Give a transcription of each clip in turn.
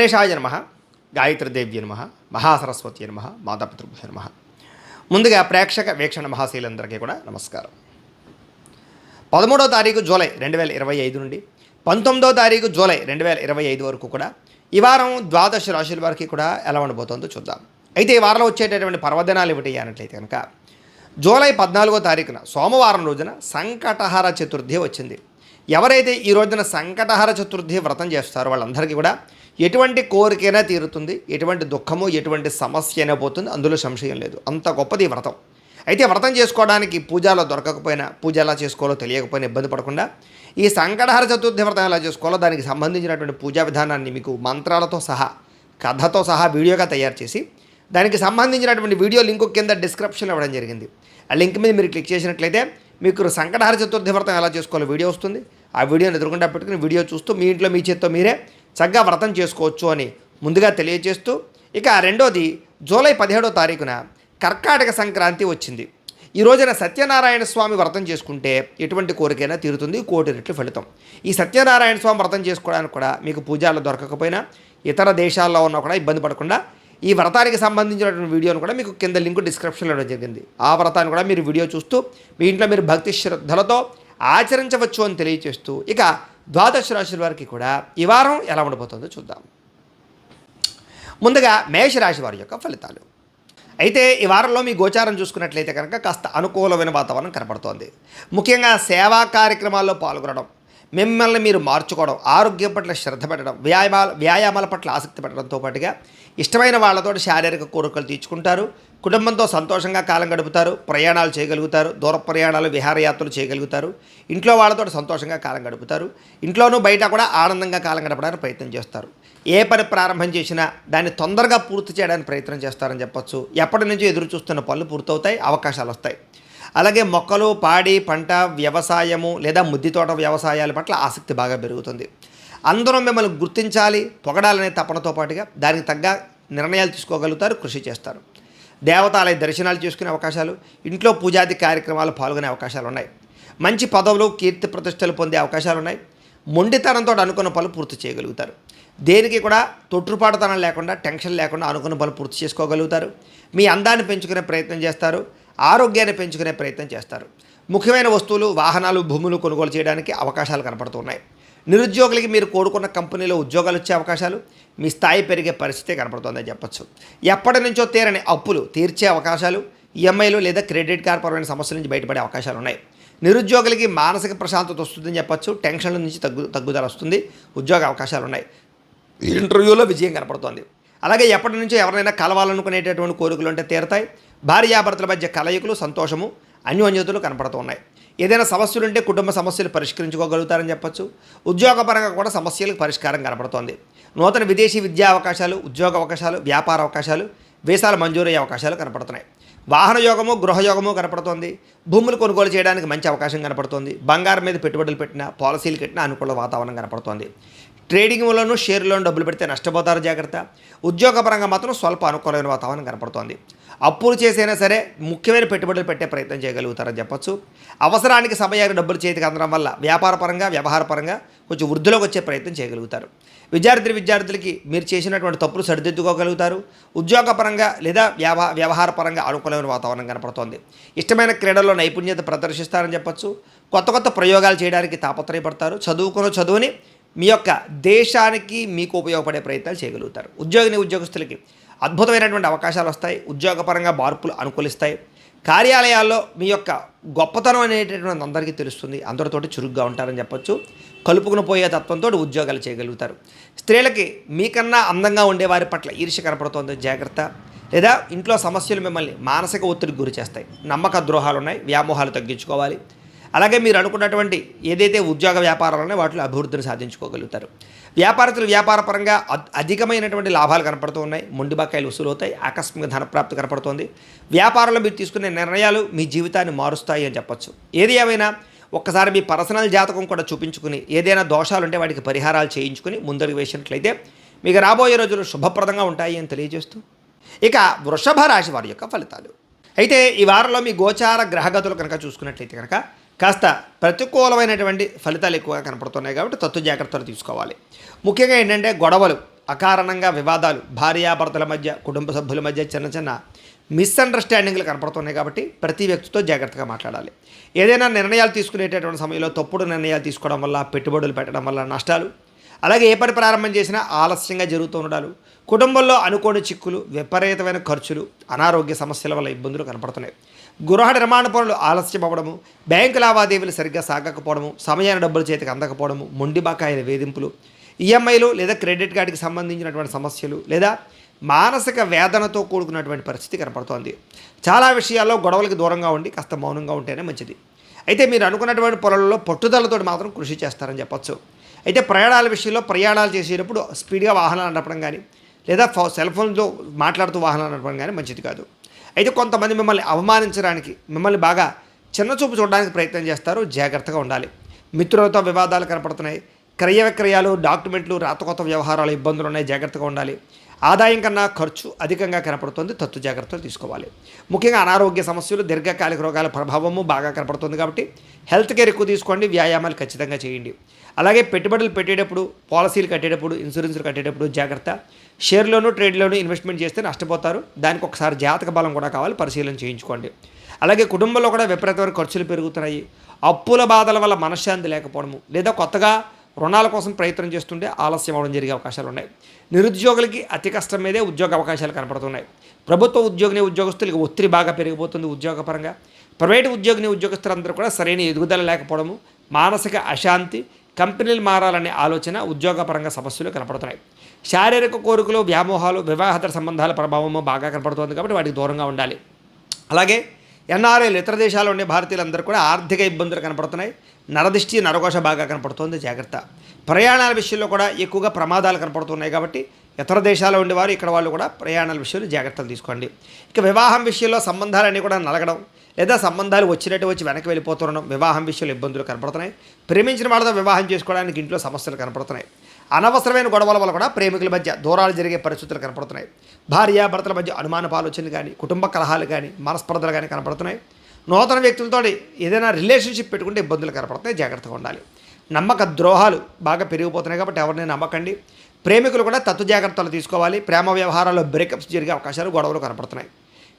గణేశాయ నమః, గాయత్రీదేవ్య నమః, మహాసరస్వతి నమః, మాతాపితృభ్యో నమః. ముందుగా ప్రేక్షక వీక్షణ మహాశీలందరికీ కూడా నమస్కారం. 13వ తారీఖు జూలై 2025 నుండి 19వ తారీఖు జూలై 2025 వరకు కూడా ఈ వారం ద్వాదశ రాశుల వారికి కూడా ఎలా ఉండబోతుందో చూద్దాం. అయితే ఈ వారంలో వచ్చేటటువంటి పర్వదినాలు ఏమిటి అన్నట్లయితే కనుక జూలై 14వ తారీఖున సోమవారం రోజున సంకటహర చతుర్థి వచ్చింది. ఎవరైతే ఈ రోజున సంకటహర చతుర్థి వ్రతం చేస్తారో వాళ్ళందరికీ కూడా ఎటువంటి కోరికైనా తీరుతుంది, ఎటువంటి దుఃఖము ఎటువంటి సమస్య అయినా పోతుంది, అందులో సంశయం లేదు. అంత గొప్పది ఈ వ్రతం. అయితే వ్రతం చేసుకోవడానికి పూజలో దొరకకపోయినా, పూజ ఎలా చేసుకోవాలో తెలియకపోయినా ఇబ్బంది పడకుండా ఈ సంకటహర చతుర్థి వ్రతం ఎలా చేసుకోవాలో దానికి సంబంధించినటువంటి పూజా విధానాన్ని మీకు మంత్రాలతో సహా కథతో సహా వీడియోగా తయారు చేసి దానికి సంబంధించినటువంటి వీడియో లింకు కింద డిస్క్రిప్షన్లో ఇవ్వడం జరిగింది. ఆ లింక్ మీద మీరు క్లిక్ చేసినట్లయితే మీకు సంకటహర చతుర్థి వ్రతం ఎలా చేసుకోవాలో వీడియో వస్తుంది. ఆ వీడియోని ఎదురుకుండా పెట్టుకుని వీడియో చూస్తూ మీ ఇంట్లో మీ చేత్తో మీరే చక్కగా వ్రతం చేసుకోవచ్చు అని ముందుగా తెలియజేస్తూ, ఇక రెండోది జూలై 17వ తారీఖున కర్కాటక సంక్రాంతి వచ్చింది. ఈ రోజున సత్యనారాయణ స్వామి వ్రతం చేసుకుంటే ఎటువంటి కోరికైనా తీరుతుంది, 1,000,000 రెట్లు ఫలితం. ఈ సత్యనారాయణ స్వామి వ్రతం చేసుకోవడానికి కూడా మీకు పూజలు దొరకకపోయినా ఇతర దేశాల్లో ఉన్నా కూడా ఇబ్బంది పడకుండా ఈ వ్రతానికి సంబంధించినటువంటి వీడియోను కూడా మీకు కింద లింకు డిస్క్రిప్షన్లో ఇవ్వడం జరిగింది. ఆ వ్రతాన్ని కూడా మీరు వీడియో చూస్తూ మీ ఇంట్లో మీరు భక్తి శ్రద్ధలతో ఆచరించవచ్చు అని తెలియజేస్తూ, ఇక ద్వాదశ రాశుల వారికి కూడా ఈ వారం ఎలా ఉండబోతుందో చూద్దాం. ముందుగా మేషరాశి వారి యొక్క ఫలితాలు. అయితే ఈ వారంలో మీ గోచారం చూసుకున్నట్లయితే కనుక కాస్త అనుకూలమైన వాతావరణం కనపడుతోంది. ముఖ్యంగా సేవా కార్యక్రమాల్లో పాల్గొనడం, మిమ్మల్ని మీరు మార్చుకోవడం, ఆరోగ్యం పట్ల శ్రద్ధ పెట్టడం, వ్యాయామాల పట్ల ఆసక్తి పెట్టడంతో పాటుగా ఇష్టమైన వాళ్ళతో శారీరక కోరికలు తీర్చుకుంటారు, కుటుంబంతో సంతోషంగా కాలం గడుపుతారు, ప్రయాణాలు చేయగలుగుతారు, దూర ప్రయాణాలు విహారయాత్రలు చేయగలుగుతారు, ఇంట్లో వాళ్ళతో సంతోషంగా కాలం గడుపుతారు, ఇంట్లోనూ బయట కూడా ఆనందంగా కాలం గడపడానికి ప్రయత్నం చేస్తారు. ఏ పని ప్రారంభం చేసినా దాన్ని తొందరగా పూర్తి చేయడానికి ప్రయత్నం చేస్తారని చెప్పొచ్చు. ఎప్పటి నుంచో ఎదురు చూస్తున్న పనులు పూర్తవుతాయి, అవకాశాలు వస్తాయి. అలాగే మొక్కలు, పాడి, పంట, వ్యవసాయము లేదా ముద్ది తోట వ్యవసాయాల పట్ల ఆసక్తి బాగా పెరుగుతుంది. అందరూ మిమ్మల్ని గుర్తించాలి, పొగడాలనే తపనతో పాటుగా దానికి తగ్గ నిర్ణయాలు తీసుకోగలుగుతారు, కృషి చేస్తారు. దేవతాలయ దర్శనాలు చేసుకునే అవకాశాలు, ఇంట్లో పూజాది కార్యక్రమాలు పాల్గొనే అవకాశాలు ఉన్నాయి. మంచి పదవులు, కీర్తి ప్రతిష్టలు పొందే అవకాశాలు ఉన్నాయి. మొండితనంతో అనుకున్న పనులు పూర్తి చేయగలుగుతారు. దేనికి కూడా తొట్టుపాటుతనం లేకుండా, టెన్షన్ లేకుండా అనుకున్న పనులు పూర్తి చేసుకోగలుగుతారు. మీ అందాన్ని పెంచుకునే ప్రయత్నం చేస్తారు, ఆరోగ్యాన్ని పెంచుకునే ప్రయత్నం చేస్తారు. ముఖ్యమైన వస్తువులు, వాహనాలు, భూములు కొనుగోలు చేయడానికి అవకాశాలు కనపడుతున్నాయి. నిరుద్యోగులకి మీరు కోరుకున్న కంపెనీలో ఉద్యోగాలు వచ్చే అవకాశాలు, మీ స్థాయి పెరిగే పరిస్థితి కనపడుతుందని చెప్పచ్చు. ఎప్పటి నుంచో తీరని అప్పులు తీర్చే అవకాశాలు, ఈఎంఐలు లేదా క్రెడిట్ కార్డ్ పరమైన సమస్యల నుంచి బయటపడే అవకాశాలు ఉన్నాయి. నిరుద్యోగులకి మానసిక ప్రశాంతత వస్తుందని చెప్పచ్చు. టెన్షన్ల నుంచి తగ్గుదల వస్తుంది, ఉద్యోగ అవకాశాలు ఉన్నాయి. ఇంటర్వ్యూలో విజయం కనపడుతోంది. అలాగే ఎప్పటి నుంచో ఎవరైనా కలవాలనుకునేటటువంటి కోరికలు ఉంటే తీరతాయి. భార్యాభర్తల మధ్య కలయికలు, సంతోషము, అన్యోన్యతలు కనపడుతూ ఉన్నాయి. ఏదైనా సమస్యలు ఉంటే కుటుంబ సమస్యలు పరిష్కరించుకోగలుగుతారని చెప్పచ్చు. ఉద్యోగపరంగా కూడా సమస్యలకు పరిష్కారం కనపడుతోంది. నూతన విదేశీ విద్యా అవకాశాలు, ఉద్యోగ అవకాశాలు, వ్యాపార అవకాశాలు, వీసాలు మంజూరయ్యే అవకాశాలు కనపడుతున్నాయి. వాహన యోగము, గృహయోగము కనపడుతోంది. భూములు కొనుగోలు చేయడానికి మంచి అవకాశం కనపడుతోంది. బంగారం మీద పెట్టుబడులు పెట్టినా, పాలసీలు కట్టినా అనుకూల వాతావరణం కనపడుతోంది. ట్రేడింగ్లోనూ, షేర్లోనూ డబ్బులు పెడితే నష్టపోతారు, జాగ్రత్త. ఉద్యోగపరంగా మాత్రం స్వల్ప అనుకూలమైన వాతావరణం కనపడుతోంది. అప్పులు చేసైనా సరే ముఖ్యమైన పెట్టుబడులు పెట్టే ప్రయత్నం చేయగలుగుతారని చెప్పచ్చు. అవసరానికి సమయానికి డబ్బులు చేతికి అందడం వల్ల వ్యాపారపరంగా, వ్యవహారపరంగా కొంచెం వృద్ధిలోకి వచ్చే ప్రయత్నం చేయగలుగుతారు. విద్యార్థులకి మీరు చేసినటువంటి తప్పులు సరిదిద్దుకోగలుగుతారు. ఉద్యోగపరంగా లేదా వ్యవహారపరంగా అనుకూలమైన వాతావరణం కనపడుతోంది. ఇష్టమైన క్రీడల్లో నైపుణ్యత ప్రదర్శిస్తారని చెప్పచ్చు. కొత్త ప్రయోగాలు చేయడానికి తాపత్రయపడతారు. చదువుకున్న చదువుని మీ యొక్క దేశానికి మీకు ఉపయోగపడే ప్రయత్నాలు చేయగలుగుతారు. ఉద్యోగస్తులకి అద్భుతమైనటువంటి అవకాశాలు వస్తాయి. ఉద్యోగపరంగా మార్పులు అనుకూలిస్తాయి. కార్యాలయాల్లో మీ యొక్క గొప్పతనం అనేటటువంటి అందరికీ తెలుస్తుంది. అందరితోటి చురుగ్గా ఉంటారని చెప్పొచ్చు. కలుపుకుని పోయే తత్వంతో ఉద్యోగాలు చేయగలుగుతారు. స్త్రీలకి మీకన్నా అందంగా ఉండే వారి పట్ల ఈర్ష్య కనపడుతోంది, జాగ్రత్త. లేదా ఇంట్లో సమస్యలు మిమ్మల్ని మానసిక ఒత్తిడికి గురి చేస్తాయి. నమ్మక ద్రోహాలు ఉన్నాయి, వ్యామోహాలు తగ్గించుకోవాలి. అలాగే మీరు అనుకున్నటువంటి ఏదైతే ఉద్యోగ వ్యాపారాలు ఉన్నాయో వాటిలో అభివృద్ధిని సాధించుకోగలుగుతారు. వ్యాపారస్తులు వ్యాపారపరంగా అధికమైనటువంటి లాభాలు కనపడుతూ ఉన్నాయి. మొండి బకాయిలు వసూలు అవుతాయి. ఆకస్మిక ధనప్రాప్తి కనపడుతోంది. వ్యాపారంలో మీరు తీసుకునే నిర్ణయాలు మీ జీవితాన్ని మారుస్తాయి అని చెప్పచ్చు. ఏది ఏమైనా ఒక్కసారి మీ పర్సనల్ జాతకం కూడా చూపించుకుని ఏదైనా దోషాలుంటే వాటికి పరిహారాలు చేయించుకుని ముందడుగు వేసినట్లయితే మీకు రాబోయే రోజులు శుభప్రదంగా ఉంటాయి అని తెలియజేస్తూ, ఇక వృషభ రాశి వారి యొక్క ఫలితాలు. అయితే ఈ వారంలో మీ గోచార గ్రహగతులు కనుక చూసుకున్నట్లయితే కనుక కాస్త ప్రతికూలమైనటువంటి ఫలితాలు ఎక్కువగా కనపడుతున్నాయి కాబట్టి తత్తు జాగ్రత్తలు తీసుకోవాలి. ముఖ్యంగా ఏంటంటే గొడవలు, అకారణంగా వివాదాలు, భార్యాభర్తల మధ్య, కుటుంబ సభ్యుల మధ్య చిన్న చిన్న మిస్అండర్స్టాండింగ్లు కనపడుతున్నాయి కాబట్టి ప్రతి వ్యక్తితో జాగ్రత్తగా మాట్లాడాలి. ఏదైనా నిర్ణయాలు తీసుకునేటటువంటి సమయంలో తప్పుడు నిర్ణయాలు తీసుకోవడం వల్ల, పెట్టుబడులు పెట్టడం వల్ల నష్టాలు, అలాగే ఏ పని ప్రారంభం చేసినా ఆలస్యంగా జరుగుతూ ఉండడాలు, కుటుంబంలో అనుకోని చిక్కులు, విపరీతమైన ఖర్చులు, అనారోగ్య సమస్యల వల్ల ఇబ్బందులు కనపడుతున్నాయి. గృహ నిర్మాణ పనులు ఆలస్యం అవ్వడము, బ్యాంకు లావాదేవీలు సరిగ్గా సాగకపోవడము, సమయాన్ని డబ్బులు చేతికి అందకపోవడము, మొండి బకాయిల వేధింపులు, ఈఎంఐలు లేదా క్రెడిట్ కార్డుకి సంబంధించినటువంటి సమస్యలు, లేదా మానసిక వేదనతో కూడుకున్నటువంటి పరిస్థితి కనపడుతోంది. చాలా విషయాల్లో గొడవలకి దూరంగా ఉండి కాస్త మౌనంగా ఉంటేనే మంచిది. అయితే మీరు అనుకున్నటువంటి పొలంలో పట్టుదలతో మాత్రం కృషి చేస్తారని చెప్పొచ్చు. అయితే ప్రయాణాల విషయంలో ప్రయాణాలు చేసేటప్పుడు స్పీడ్గా వాహనాలు నడపడం కానీ, లేదా సెల్ ఫోన్తో మాట్లాడుతూ వాహనాలు నడపడం కానీ మంచిది కాదు. అయితే కొంతమంది మిమ్మల్ని అవమానించడానికి, మిమ్మల్ని బాగా చిన్నచూపు చూడడానికి ప్రయత్నం చేస్తారు. జాగ్రత్తగా ఉండాలి. మిత్రులతో వివాదాలు కనపడుతున్నాయి. క్రయ విక్రయాలు, డాక్యుమెంట్లు, రాతకొత్త వ్యవహారాలు ఇబ్బందులు ఉన్నాయి. జాగ్రత్తగా ఉండాలి. ఆదాయం కన్నా ఖర్చు అధికంగా కనపడుతుంది. తత్తు జాగ్రత్తలు తీసుకోవాలి. ముఖ్యంగా అనారోగ్య సమస్యలు, దీర్ఘకాలిక రోగాల ప్రభావము బాగా కనపడుతుంది కాబట్టి హెల్త్ కేర్ ఎక్కువ తీసుకోండి. వ్యాయామాలు ఖచ్చితంగా చేయండి. అలాగే పెట్టుబడులు పెట్టేటప్పుడు, పాలసీలు కట్టేటప్పుడు, ఇన్సూరెన్స్లు కట్టేటప్పుడు జాగ్రత్త. షేర్లోను, ట్రేడ్లోను ఇన్వెస్ట్మెంట్ చేస్తే నష్టపోతారు. దానికి ఒకసారి జాతక బలం కూడా కావాలి, పరిశీలన చేయించుకోండి. అలాగే కుటుంబంలో కూడా విపరీతమైన ఖర్చులు పెరుగుతున్నాయి. అప్పుల బాధల వల్ల మనశ్శాంతి లేకపోవడము, లేదా కొత్తగా రుణాల కోసం ప్రయత్నం చేస్తుంటే ఆలస్యం అవడం జరిగే అవకాశాలు ఉన్నాయి. నిరుద్యోగులకి అతి కష్టం మీదే ఉద్యోగ అవకాశాలు కనపడుతున్నాయి. ప్రభుత్వ ఉద్యోగస్తులకి ఒత్తిడి బాగా పెరిగిపోతుంది ఉద్యోగపరంగా. ప్రైవేటు ఉద్యోగస్తులందరూ కూడా సరైన ఎదుగుదల లేకపోవడము, మానసిక అశాంతి, కంపెనీలు మారాలనే ఆలోచన, ఉద్యోగపరంగా సమస్యలు కనపడుతున్నాయి. శారీరక కోరికలు, వ్యామోహాలు, వివాహేతర సంబంధాల ప్రభావము బాగా కనపడుతుంది కాబట్టి వాటికి దూరంగా ఉండాలి. అలాగే ఎన్ఆర్ఐలు, ఇతర దేశాల్లో ఉండే భారతీయులందరూ కూడా ఆర్థిక ఇబ్బందులు కనపడుతున్నాయి. నరదిష్టి, నరఘోష బాగా కనపడుతుంది. జాగ్రత్త. ప్రయాణాల విషయంలో కూడా ఎక్కువగా ప్రమాదాలు కనపడుతున్నాయి కాబట్టి ఇతర దేశాల్లో ఉండేవారు ఇక్కడ వాళ్ళు కూడా ప్రయాణాల విషయంలో జాగ్రత్తలు తీసుకోండి. ఇక వివాహం విషయంలో సంబంధాలన్నీ కూడా నలగడం, లేదా సంబంధాలు వచ్చినట్టు వచ్చి వెనక్కి వెళ్ళిపోతుండడం, వివాహం విషయంలో ఇబ్బందులు కనపడుతున్నాయి. ప్రేమించిన వాళ్ళతో వివాహం చేసుకోవడానికి ఇంట్లో సమస్యలు కనపడుతున్నాయి. అనవసరమైన గొడవల వల్ల కూడా ప్రేమికుల మధ్య దూరాలు జరిగే పరిస్థితులు కనపడుతున్నాయి. భార్యాభర్తల మధ్య అనుమానపు ఆలోచనలు కానీ, కుటుంబ కలహాలు కానీ, మనస్పర్ధలు కానీ కనపడుతున్నాయి. నూతన వ్యక్తులతో ఏదైనా రిలేషన్షిప్ పెట్టుకుంటే ఇబ్బందులు కనపడుతున్నాయి. జాగ్రత్తగా ఉండాలి. నమ్మక ద్రోహాలు బాగా పెరిగిపోతున్నాయి కాబట్టి ఎవరిని నమ్మకండి. ప్రేమికులు కూడా తత్తు జాగ్రత్తలు తీసుకోవాలి. ప్రేమ వ్యవహారాల్లో బ్రేకప్స్ జరిగే అవకాశాలు, గొడవలు కనపడుతున్నాయి.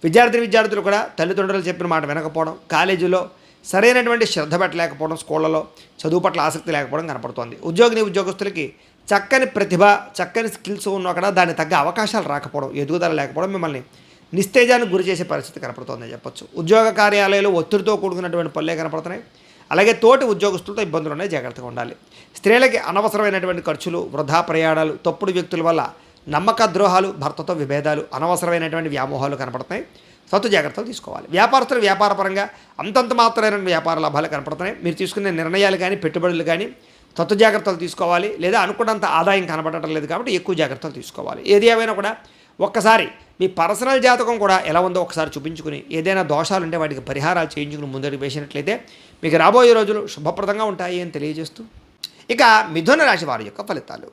విద్యార్థులు కూడా తల్లిదండ్రులు చెప్పిన మాట వినకపోవడం, కాలేజీలో సరైనటువంటి శ్రద్ధ పెట్టలేకపోవడం, స్కూళ్ళలో చదువు పట్ల ఆసక్తి లేకపోవడం కనపడుతోంది. ఉద్యోగస్తులకి చక్కని ప్రతిభ, చక్కని స్కిల్స్ ఉన్నా కూడా దానికి తగ్గ అవకాశాలు రాకపోవడం, ఎదుగుదల లేకపోవడం మిమ్మల్ని నిస్తేజానికి గురి చేసే పరిస్థితి కనపడుతోందని చెప్పొచ్చు. ఉద్యోగ కార్యాలయాలు ఒత్తిడితో కూడుకున్నటువంటి పనులే కనపడుతున్నాయి. అలాగే తోటి ఉద్యోగస్తులతో ఇబ్బందులు ఉన్నాయి. జాగ్రత్తగా ఉండాలి. స్త్రీలకి అనవసరమైనటువంటి ఖర్చులు, వృధా ప్రయాణాలు, తప్పుడు వ్యక్తుల వల్ల నమ్మక ద్రోహాలు, భర్తతో విభేదాలు, అనవసరమైనటువంటి వ్యామోహాలు కనపడుతున్నాయి. సత్తు జాగ్రత్తలు తీసుకోవాలి. వ్యాపారస్తులు వ్యాపారపరంగా అంతంత మాత్రమైన వ్యాపార లాభాలు కనపడుతున్నాయి. మీరు తీసుకునే నిర్ణయాలు కానీ, పెట్టుబడులు కానీ తత్తు జాగ్రత్తలు తీసుకోవాలి. లేదా అనుకున్నంత ఆదాయం కనబడటం లేదు కాబట్టి ఎక్కువ జాగ్రత్తలు తీసుకోవాలి. ఏది ఏమైనా కూడా ఒక్కసారి మీ పర్సనల్ జాతకం కూడా ఎలా ఉందో ఒకసారి చూపించుకుని, ఏదైనా దోషాలు ఉంటే వాటికి పరిహారాలు చేయించుకుని ముందడుగు వేసినట్లయితే మీకు రాబోయే రోజులు శుభప్రదంగా ఉంటాయి అని తెలియజేస్తూ, ఇక మిథున రాశి వారి యొక్క ఫలితాలు.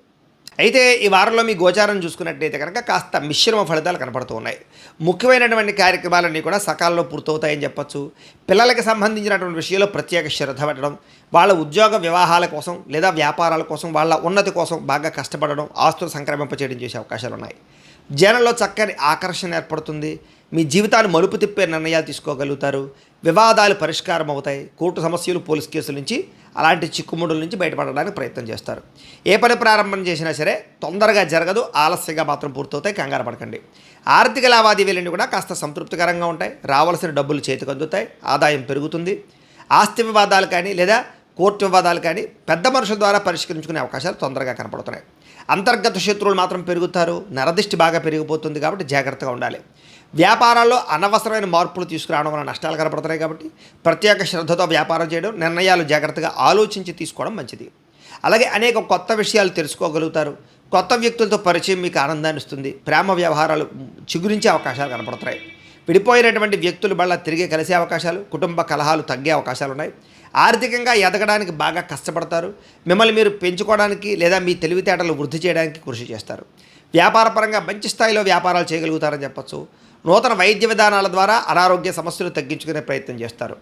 అయితే ఈ వారంలో మీ గోచారం చూసుకున్నట్లయితే కనుక కాస్త మిశ్రమ ఫలితాలు కనపడుతూ ఉన్నాయి. ముఖ్యమైనటువంటి కార్యక్రమాలన్నీ కూడా సకాలంలో పూర్తవుతాయని చెప్పొచ్చు. పిల్లలకి సంబంధించినటువంటి విషయంలో ప్రత్యేక శ్రద్ధ పెట్టడం, వాళ్ళ ఉద్యోగ వివాహాల కోసం లేదా వ్యాపారాల కోసం, వాళ్ళ ఉన్నతి కోసం బాగా కష్టపడడం, ఆస్తులు సంక్రమింపచేయడం చేసే అవకాశాలు ఉన్నాయి. జనంలో చక్కని ఆకర్షణ ఏర్పడుతుంది. మీ జీవితాన్ని మలుపు తిప్పే నిర్ణయాలు తీసుకోగలుగుతారు. వివాదాలు పరిష్కారం అవుతాయి. కోర్టు సమస్యలు, పోలీస్ కేసుల నుంచి, అలాంటి చిక్కుముడుల నుంచి బయటపడడానికి ప్రయత్నం చేస్తారు. ఏ పని ప్రారంభం చేసినా సరే తొందరగా జరగదు, ఆలస్యంగా మాత్రం పూర్తవుతాయి. కంగారు పడకండి. ఆర్థిక లావాదేవీలన్నీ కూడా కాస్త సంతృప్తికరంగా ఉంటాయి. రావాల్సిన డబ్బులు చేతికి అందుతాయి. ఆదాయం పెరుగుతుంది. ఆస్తి వివాదాలు కానీ లేదా కోర్టు వివాదాలు కానీ పెద్ద మనుషుల ద్వారా పరిష్కరించుకునే అవకాశాలు తొందరగా కనపడుతున్నాయి. అంతర్గత శత్రువులు మాత్రం పెరుగుతారు. నరదిష్టి బాగా పెరిగిపోతుంది కాబట్టి జాగ్రత్తగా ఉండాలి. వ్యాపారాల్లో అనవసరమైన మార్పులు తీసుకురావడం వల్ల నష్టాలు కనపడుతున్నాయి కాబట్టి ప్రత్యేక శ్రద్ధతో వ్యాపారం చేయడం, నిర్ణయాలు జాగ్రత్తగా ఆలోచించి తీసుకోవడం మంచిది. అలాగే అనేక కొత్త విషయాలు తెలుసుకోగలుగుతారు. కొత్త వ్యక్తులతో పరిచయం మీకు ఆనందాన్ని ఇస్తుంది. ప్రేమ వ్యవహారాలు చిగురించే అవకాశాలు కనపడుతున్నాయి. విడిపోయినటువంటి వ్యక్తులు వల్ల తిరిగి కలిసే అవకాశాలు, కుటుంబ కలహాలు తగ్గే అవకాశాలు ఉన్నాయి. ఆర్థికంగా ఎదగడానికి బాగా కష్టపడతారు. మిమ్మల్ని మీరు పెంచుకోవడానికి లేదా మీ తెలివితేటలు వృద్ధి చేయడానికి కృషి చేస్తారు. వ్యాపారపరంగా మంచి స్థాయిలో వ్యాపారాలు చేయగలుగుతారని చెప్పచ్చు. నూతన వైద్య విధానాల ద్వారా అనారోగ్య సమస్యలు తగ్గించుకునే ప్రయత్నం చేస్తారు.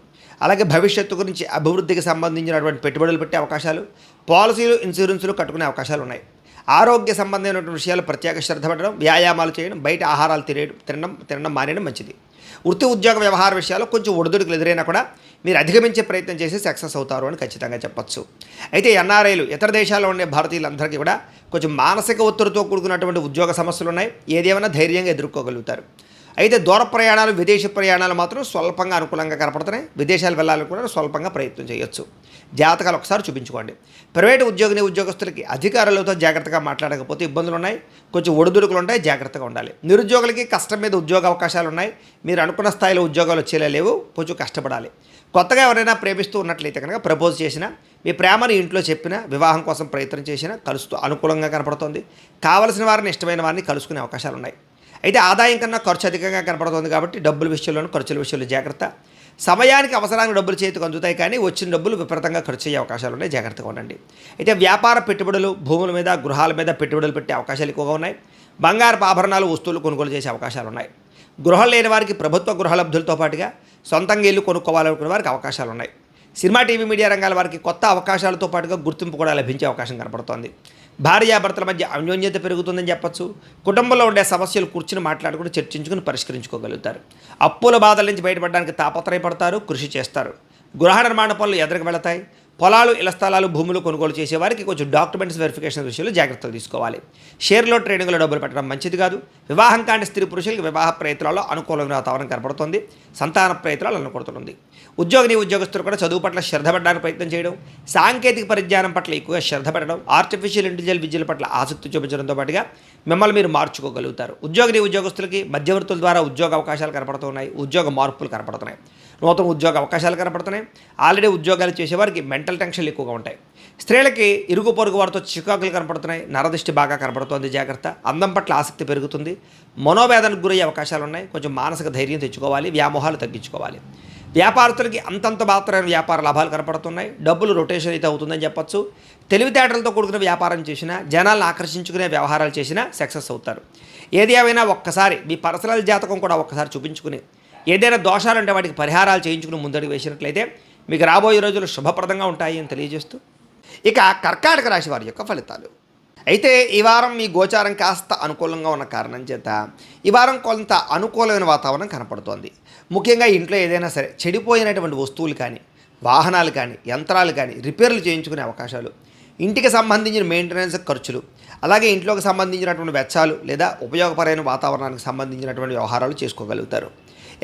అలాగే భవిష్యత్తు గురించి, అభివృద్ధికి సంబంధించినటువంటి పెట్టుబడులు పెట్టే అవకాశాలు, పాలసీలు, ఇన్సూరెన్సులు కట్టుకునే అవకాశాలు ఉన్నాయి. ఆరోగ్య సంబంధమైనటువంటి విషయాలు ప్రత్యేక శ్రద్ధ పెట్టడం, వ్యాయామాలు చేయడం, బయట ఆహారాలు తినడం మానేయడం మంచిది. వృత్తి ఉద్యోగ వ్యవహార విషయాల్లో కొంచెం ఒడిదుడుకులు ఎదురైనా కూడా మీరు అధిగమించే ప్రయత్నం చేసి సక్సెస్ అవుతారు అని ఖచ్చితంగా చెప్పొచ్చు. అయితే ఎన్ఆర్ఐలు, ఇతర దేశాల్లో ఉండే భారతీయులందరికీ కూడా కొంచెం మానసిక ఒత్తిడితో కూడుకున్నటువంటి ఉద్యోగ సమస్యలు ఉన్నాయి. ఏదేమైనా ధైర్యంగా ఎదుర్కోగలుగుతారు. అయితే దూర ప్రయాణాలు, విదేశీ ప్రయాణాలు మాత్రం స్వల్పంగా అనుకూలంగా కనపడుతున్నాయి. విదేశాలు వెళ్ళాలని కూడా స్వల్పంగా ప్రయత్నం చేయొచ్చు. జాతకాలు ఒకసారి చూపించుకోండి. ప్రైవేటు ఉద్యోగస్తులకి అధికారులతో జాగ్రత్తగా మాట్లాడకపోతే ఇబ్బందులు ఉన్నాయి. కొంచెం ఒడిదుడుకులు ఉంటాయి, జాగ్రత్తగా ఉండాలి. నిరుద్యోగులకి కష్టం మీద ఉద్యోగ అవకాశాలు ఉన్నాయి. మీరు అనుకున్న స్థాయిలో ఉద్యోగాలు వచ్చేలా లేవు, కొంచెం కష్టపడాలి. కొత్తగా ఎవరైనా ప్రేమిస్తూ ఉన్నట్లయితే కనుక ప్రపోజ్ చేసినా, మీ ప్రేమని ఇంట్లో చెప్పినా, వివాహం కోసం ప్రయత్నం చేసినా కలుస్తూ అనుకూలంగా కనపడుతోంది. కావలసిన వారిని, ఇష్టమైన వారిని కలుసుకునే అవకాశాలు ఉన్నాయి. అయితే ఆదాయం కన్నా ఖర్చు అధికంగా కనపడుతుంది కాబట్టి డబ్బుల విషయంలోనూ ఖర్చుల విషయంలో జాగ్రత్త. సమయానికి అవసరానికి డబ్బులు చేతికి అందుతాయి, కానీ వచ్చిన డబ్బులు విపరీతంగా ఖర్చు అయ్యే అవకాశాలు ఉన్నాయి, జాగ్రత్తగా ఉండండి. అయితే వ్యాపార పెట్టుబడులు, భూముల మీద, గృహాల మీద పెట్టుబడులు పెట్టే అవకాశాలు ఎక్కువగా ఉన్నాయి. బంగారపు ఆభరణాలు, వస్తువులు కొనుగోలు చేసే అవకాశాలు ఉన్నాయి. గృహం లేని వారికి ప్రభుత్వ గృహలబ్ధులతో పాటుగా సొంతంగా ఇల్లు కొనుక్కోవాలనుకునే వారికి అవకాశాలు ఉన్నాయి. సినిమా, టీవీ, మీడియా రంగాల వారికి కొత్త అవకాశాలతో పాటుగా గుర్తింపు కూడా లభించే అవకాశం కనపడుతోంది. భార్యాభర్తల మధ్య అన్యోన్యత పెరుగుతుందని చెప్పొచ్చు. కుటుంబంలో ఉండే సమస్యలు కూర్చుని మాట్లాడుకుని, చర్చించుకుని పరిష్కరించుకోగలుగుతారు. అప్పుల బాధల నుంచి బయటపడడానికి తాపత్రయపడతారు, కృషి చేస్తారు. గృహ నిర్మాణ పనులు ఎదురుకు వెళతాయి. పొలాలు, ఇళ్ల స్థలాలు, భూములు కొనుగోలు చేసేవారికి కొంచెం డాక్యుమెంట్స్ వెరిఫికేషన్ విషయంలో జాగ్రత్తలు తీసుకోవాలి. షేర్లో, ట్రేడింగ్లో డబ్బులు పెట్టడం మంచిది కాదు. వివాహం కాని స్త్రీ పురుషులకు వివాహ ప్రయత్నాల్లో అనుకూలమైన వాతావరణం కనపడుతుంది. సంతాన ప్రయత్నాలు అనుకూడుతుంది. ఉద్యోగస్తులు కూడా చదువు పట్ల శ్రద్ధ పెట్టడానికి ప్రయత్నం చేయడం, సాంకేతిక పరిజ్ఞానం పట్ల ఎక్కువగా శ్రద్ధ పెట్టడం, ఆర్టిఫిషియల్ ఇంటెలిజెన్స్ విద్యల పట్ల ఆసక్తి చూపించడంతో పాటుగా మిమ్మల్ని మీరు మార్చుకోగలుగుతారు. ఉద్యోగస్తులకి మధ్యవర్తుల ద్వారా ఉద్యోగ అవకాశాలు కనపడుతున్నాయి. ఉద్యోగ మార్పులు కనపడుతున్నాయి. నూతన ఉద్యోగ అవకాశాలు కనపడుతున్నాయి. ఆల్రెడీ ఉద్యోగాలు చేసేవారికి మెంటల్ టెన్షన్లు ఎక్కువగా ఉంటాయి. స్త్రీలకి ఇరుగు పొరుగు వారితో చికాకులు కనపడుతున్నాయి. నరదృష్టి బాగా కనపడుతోంది, జాగ్రత్త. అందం పట్ల ఆసక్తి పెరుగుతుంది. మనోవేదనకు గురయ్యే అవకాశాలు ఉన్నాయి. కొంచెం మానసిక ధైర్యం తెచ్చుకోవాలి. వ్యామోహాలు తగ్గించుకోవాలి. వ్యాపారస్తులకి అంతంత మాత్రమైన వ్యాపార లాభాలు కనపడుతున్నాయి. డబ్బులు రొటేషన్ అయితే అవుతుందని చెప్పొచ్చు. తెలివితేటలతో కూడుకున్న వ్యాపారం చేసినా, జనాలను ఆకర్షించుకునే వ్యవహారాలు చేసినా సక్సెస్ అవుతారు. ఏది ఏమైనా ఒక్కసారి మీ పర్సనల్ జాతకం కూడా ఒక్కసారి చూపించుకుని, ఏదైనా దోషాలుంటే వాటికి పరిహారాలు చేయించుకుని ముందడుగు వేసినట్లయితే మీకు రాబోయే రోజులు శుభప్రదంగా ఉంటాయి అని తెలియజేస్తూ, ఇక కర్కాటక రాశి వారి యొక్క ఫలితాలు. అయితే ఈ వారం మీ గోచారం కాస్త అనుకూలంగా ఉన్న కారణం చేత ఈ వారం కొంత అనుకూలమైన వాతావరణం కనపడుతోంది. ముఖ్యంగా ఇంట్లో ఏదైనా సరే చెడిపోయినటువంటి వస్తువులు కానీ, వాహనాలు కానీ, యంత్రాలు కానీ రిపేర్లు చేయించుకునే అవకాశాలు, ఇంటికి సంబంధించిన మెయింటెనెన్స్ ఖర్చులు, అలాగే ఇంట్లోకి సంబంధించినటువంటి వెచ్చాలు లేదా ఉపయోగపరమైన వాతావరణానికి సంబంధించినటువంటి వ్యవహారాలు చేసుకోగలుగుతారు.